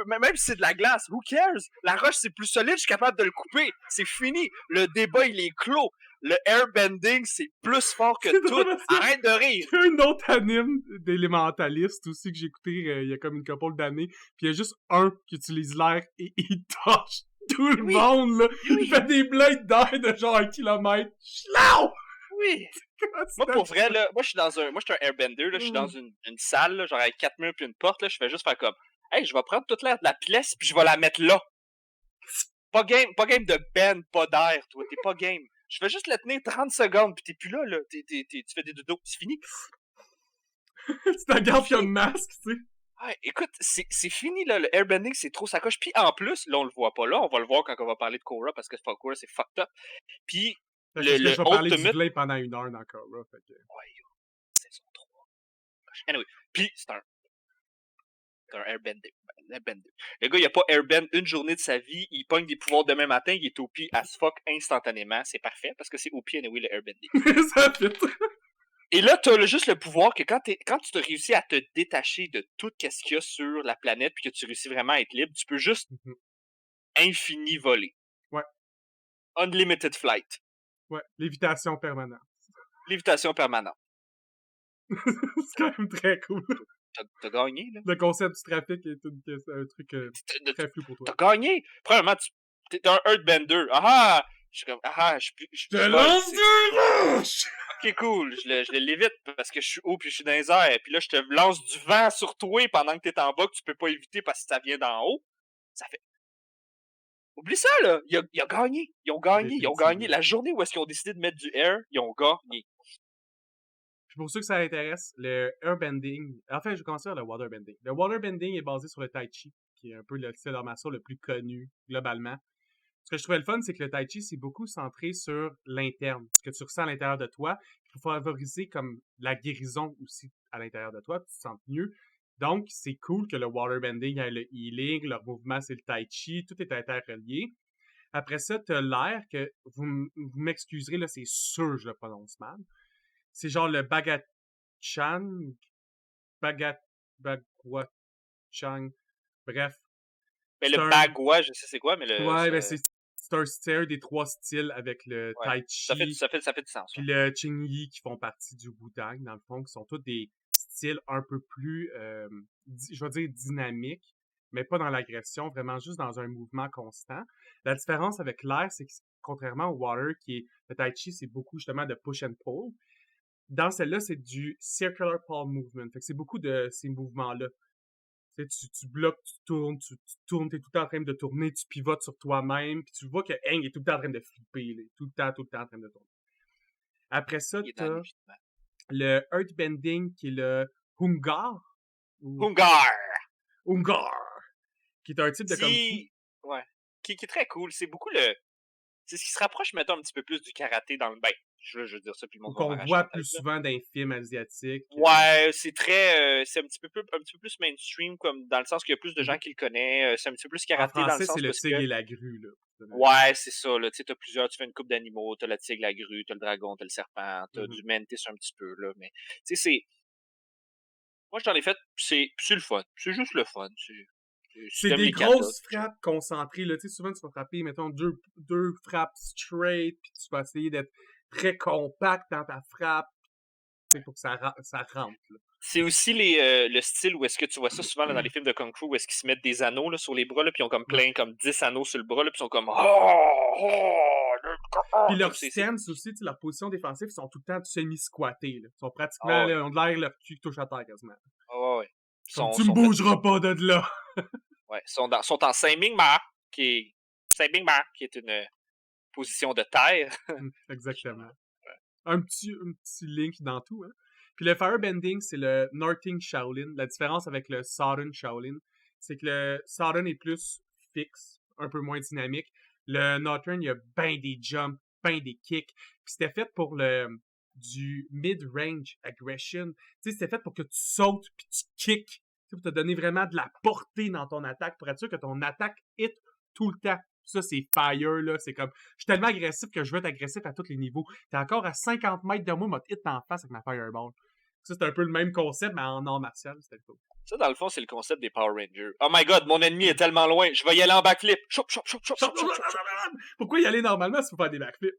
Même si c'est de la glace, who cares? La roche, c'est plus solide, je suis capable de le couper. C'est fini. Le débat, il est clos. Le airbending, c'est plus fort que tout. Arrête de rire. Il y a un autre anime d'élémentaliste aussi que j'ai écouté il y a comme une couple d'années. Puis il y a juste un qui utilise l'air et il torche tout le monde, là. Il fait des blades d'air de genre 1 kilomètre. Schlau! Oui. Moi, pour vrai, là, moi, je suis un airbender, là, je suis dans une salle, là, genre avec 4 murs puis une porte, là, je fais juste faire comme, hey, je vais prendre toute l'air de la pièce puis je vais la mettre là. Pas game de bend, pas d'air, toi, t'es pas game. Je vais juste la tenir 30 secondes puis t'es plus là, tu fais des dodos, c'est fini. Tu te regardes comme masque, tu sais. Ouais, écoute, c'est fini, là, le airbending, c'est trop sacoche. Puis en plus, là, on le voit pas là, on va le voir quand on va parler de Korra, parce que Korra, c'est fucked up. Puis Parce que je vais parler du Ultimate... Vlay pendant 1 heure dans Korra, fait que... Ouais, saison 3. Anyway, puis c'est un airbender. Le gars, il a pas airbend une journée de sa vie, il pogne des pouvoirs demain matin, il est OP as fuck instantanément, c'est parfait, parce que c'est OP anyway, le airbending. Ça fait... Et là, t'as juste le pouvoir que quand tu te réussis à te détacher de tout ce qu'il y a sur la planète, puis que tu réussis vraiment à être libre, tu peux juste infini voler. Ouais. Unlimited flight. Ouais, lévitation permanente. Lévitation permanente. C'est quand même très cool. T'as gagné, là. Le concept du trafic est un truc très flou pour toi. T'as gagné! Premièrement, t'es un Earthbender. Ah! Je suis comme, je te lance du roche! Ok, cool. Je le lévite parce que je suis haut puis je suis dans les airs. Puis là, je te lance du vent sur toi pendant que t'es en bas que tu peux pas éviter parce que ça vient d'en haut. Ça fait... Oublie ça, là! Ils ont gagné. Ils ont gagné. La journée où est-ce qu'ils ont décidé de mettre du air, ils ont gagné. Puis pour ceux que ça intéresse, le airbending... Enfin, je vais commencer par le waterbending. Le waterbending est basé sur le tai chi, qui est un peu le style d'art martial le plus connu globalement. Ce que je trouvais le fun, c'est que le tai chi, c'est beaucoup centré sur l'interne, ce que tu ressens à l'intérieur de toi. Il faut favoriser comme la guérison aussi à l'intérieur de toi, puis tu te sens mieux. Donc, c'est cool que le waterbending ait le healing, leur mouvement, c'est le tai chi, tout est interrelié. Après ça, t'as l'air que, vous m'excuserez, là, c'est sûr je le prononce mal. C'est genre le Bagachan, Bagwachang, bref. Mais le Bagua, je sais c'est quoi, mais le... Ouais, ben c'est un des 3 styles avec le Tai Chi. Ça fait du sens. Puis le Qing Yi qui font partie du Wu-Tang, dans le fond, qui sont tous des styles un peu plus, je vais dire dynamiques, mais pas dans l'agression, vraiment juste dans un mouvement constant. La différence avec l'air, c'est que contrairement au water, qui est le Tai Chi, c'est beaucoup justement de push and pull. Dans celle-là, c'est du circular palm movement. Fait que c'est beaucoup de ces mouvements-là. Tu bloques, tu tournes, t'es tout le temps en train de tourner, tu pivotes sur toi-même, puis tu vois que Aang est tout le temps en train de flipper, là, tout le temps en train de tourner. Après ça, t'as le Earthbending, qui est le Hungar. Hungar! Qui est un type de Kung Fu. Ouais. Qui est très cool. C'est beaucoup le... C'est ce qui se rapproche, mettons, un petit peu plus du karaté dans le bain. Je veux dire ça, puis le monde qu'on voit plus souvent dans les films asiatiques. Ouais, c'est très... c'est un petit peu plus mainstream, comme dans le sens qu'il y a plus de gens qui le connaissent. C'est un petit peu plus karaté en français, dans le sens... c'est le tigre et la grue, là. Ouais, c'est ça, là. Tu sais, t'as plusieurs... Tu fais une coupe d'animaux, t'as le tigre, la grue, t'as le dragon, t'as le serpent, t'as du mantis un petit peu, là. Mais, tu sais, c'est... Moi, j'en ai fait... C'est le fun. C'est juste le fun. C'est des grosses frappes concentrées, là. Tu sais, souvent, tu vas frapper, mettons, deux frappes straight, puis tu vas essayer d'être très compact dans ta frappe, pour que ça rentre, là. C'est aussi le style où est-ce que tu vois ça souvent là, dans les films de Kung Fu, où est-ce qu'ils se mettent des anneaux là, sur les bras, là, puis ils ont comme plein, comme 10 anneaux sur le bras, là, puis ils sont comme... Puis leur stance aussi, leur position défensive, ils sont tout le temps semi-squattés. Ils sont pratiquement, là, on a l'air leur cul qui touche à terre quasiment. Ouais. Tu me bougeras pas de là! Ouais, sont en Saint-Ming-Ma, qui est une position de terre. Exactement. Un petit link dans tout, hein. Puis le Firebending, c'est le Northing Shaolin. La différence avec le Southern Shaolin, c'est que le Southern est plus fixe, un peu moins dynamique. Le Northern, il y a ben des jumps, ben des kicks. Puis c'était fait pour du mid-range aggression. Tu sais, c'était fait pour que tu sautes puis tu kicks. Tu sais, pour te donner vraiment de la portée dans ton attaque, pour être sûr que ton attaque hit tout le temps. Ça, c'est fire, là. C'est comme, je suis tellement agressif que je veux être agressif à tous les niveaux. T'es encore à 50 mètres de moi, m'a hit en face avec ma Fireball. Ça, c'est un peu le même concept, mais en art martial, c'était cool. Ça, dans le fond, c'est le concept des Power Rangers. Oh my god, mon ennemi est tellement loin, je vais y aller en backflip. Choup, choup, choup, choup, choup, choup, choup. Pourquoi y aller normalement si faut faire des backflips?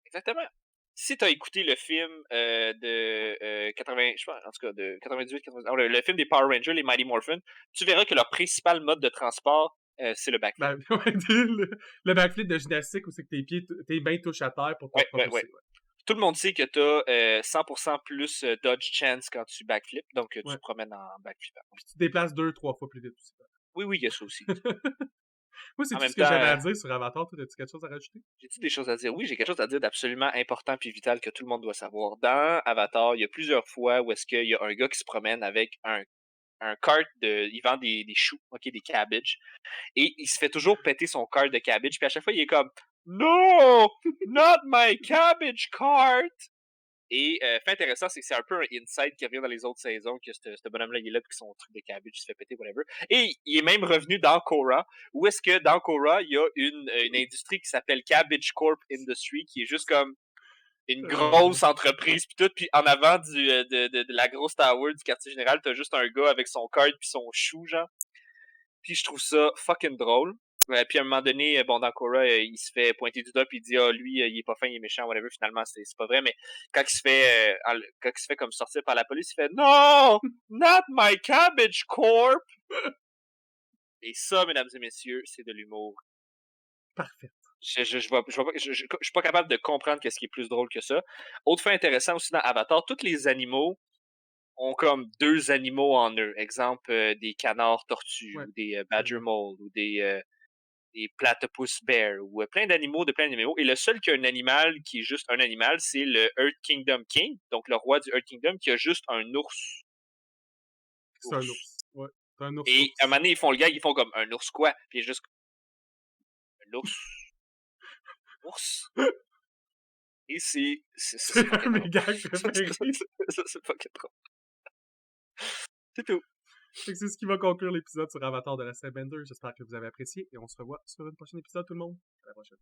Exactement. Si t'as écouté le film de 80, je pense, en tout cas de 98, 99, le film des Power Rangers, les Mighty Morphin, tu verras que leur principal mode de transport, c'est le backflip. Ben, le backflip de gymnastique où c'est que tes mains touchent à terre pour te propulser. Ouais. Tout le monde sait que t'as 100% plus dodge chance quand tu backflip, donc tu te promènes en backflip. Puis tu te déplaces 2-3 fois plus vite aussi. Oui, il y a ça aussi. Moi, c'est En tout même ce que temps, j'avais à dire sur Avatar. Toi, as-tu quelque chose à rajouter? j'ai-tu des choses à dire? Oui, j'ai quelque chose à dire d'absolument important puis vital que tout le monde doit savoir. Dans Avatar, il y a plusieurs fois où est-ce qu'il y a un gars qui se promène avec un cart il vend des choux, ok, des cabbages, et il se fait toujours péter son cart de cabbage, puis à chaque fois, il est comme « No! Not my cabbage cart! » Et fait intéressant, c'est que c'est un peu un insight qui revient dans les autres saisons, que ce bonhomme-là, il est là, puis son truc de cabbage, il se fait péter, whatever. Et il est même revenu dans Korra, où est-ce que dans Korra, il y a une industrie qui s'appelle Cabbage Corp Industry, qui est juste comme une grosse entreprise, puis tout, puis en avant de la grosse tower du quartier général, t'as juste un gars avec son cart puis son chou, genre. Puis je trouve ça fucking drôle. Puis à un moment donné, bon, dans Korra, il se fait pointer du doigt puis il dit ah lui, il est pas fin, il est méchant, whatever. Finalement, c'est pas vrai, mais quand il se fait comme sortir par la police, il fait No! Not my cabbage corp! Et ça, mesdames et messieurs, c'est de l'humour. Parfait. Je suis pas capable de comprendre qu'est-ce qui est plus drôle que ça. Autre fait intéressant aussi dans Avatar, tous les animaux ont comme deux animaux en eux. Exemple, des canards tortues, ou des badger moles, ou des platypus bears, ou plein d'animaux de plein d'animaux. Et le seul qui a un animal qui est juste un animal, c'est le Earth Kingdom King, donc le roi du Earth Kingdom, qui a juste un ours. C'est un ours. Ouais. C'est un ours. Et à un moment donné, ils font le gars, ils font comme un ours quoi? Puis il est juste un ours. Ours. Et c'est un méga préféré. C'est fucking trop. C'est tout. C'est ce qui va conclure l'épisode sur Avatar de la Bender. J'espère que vous avez apprécié et on se revoit sur un prochain épisode, tout le monde. À la prochaine.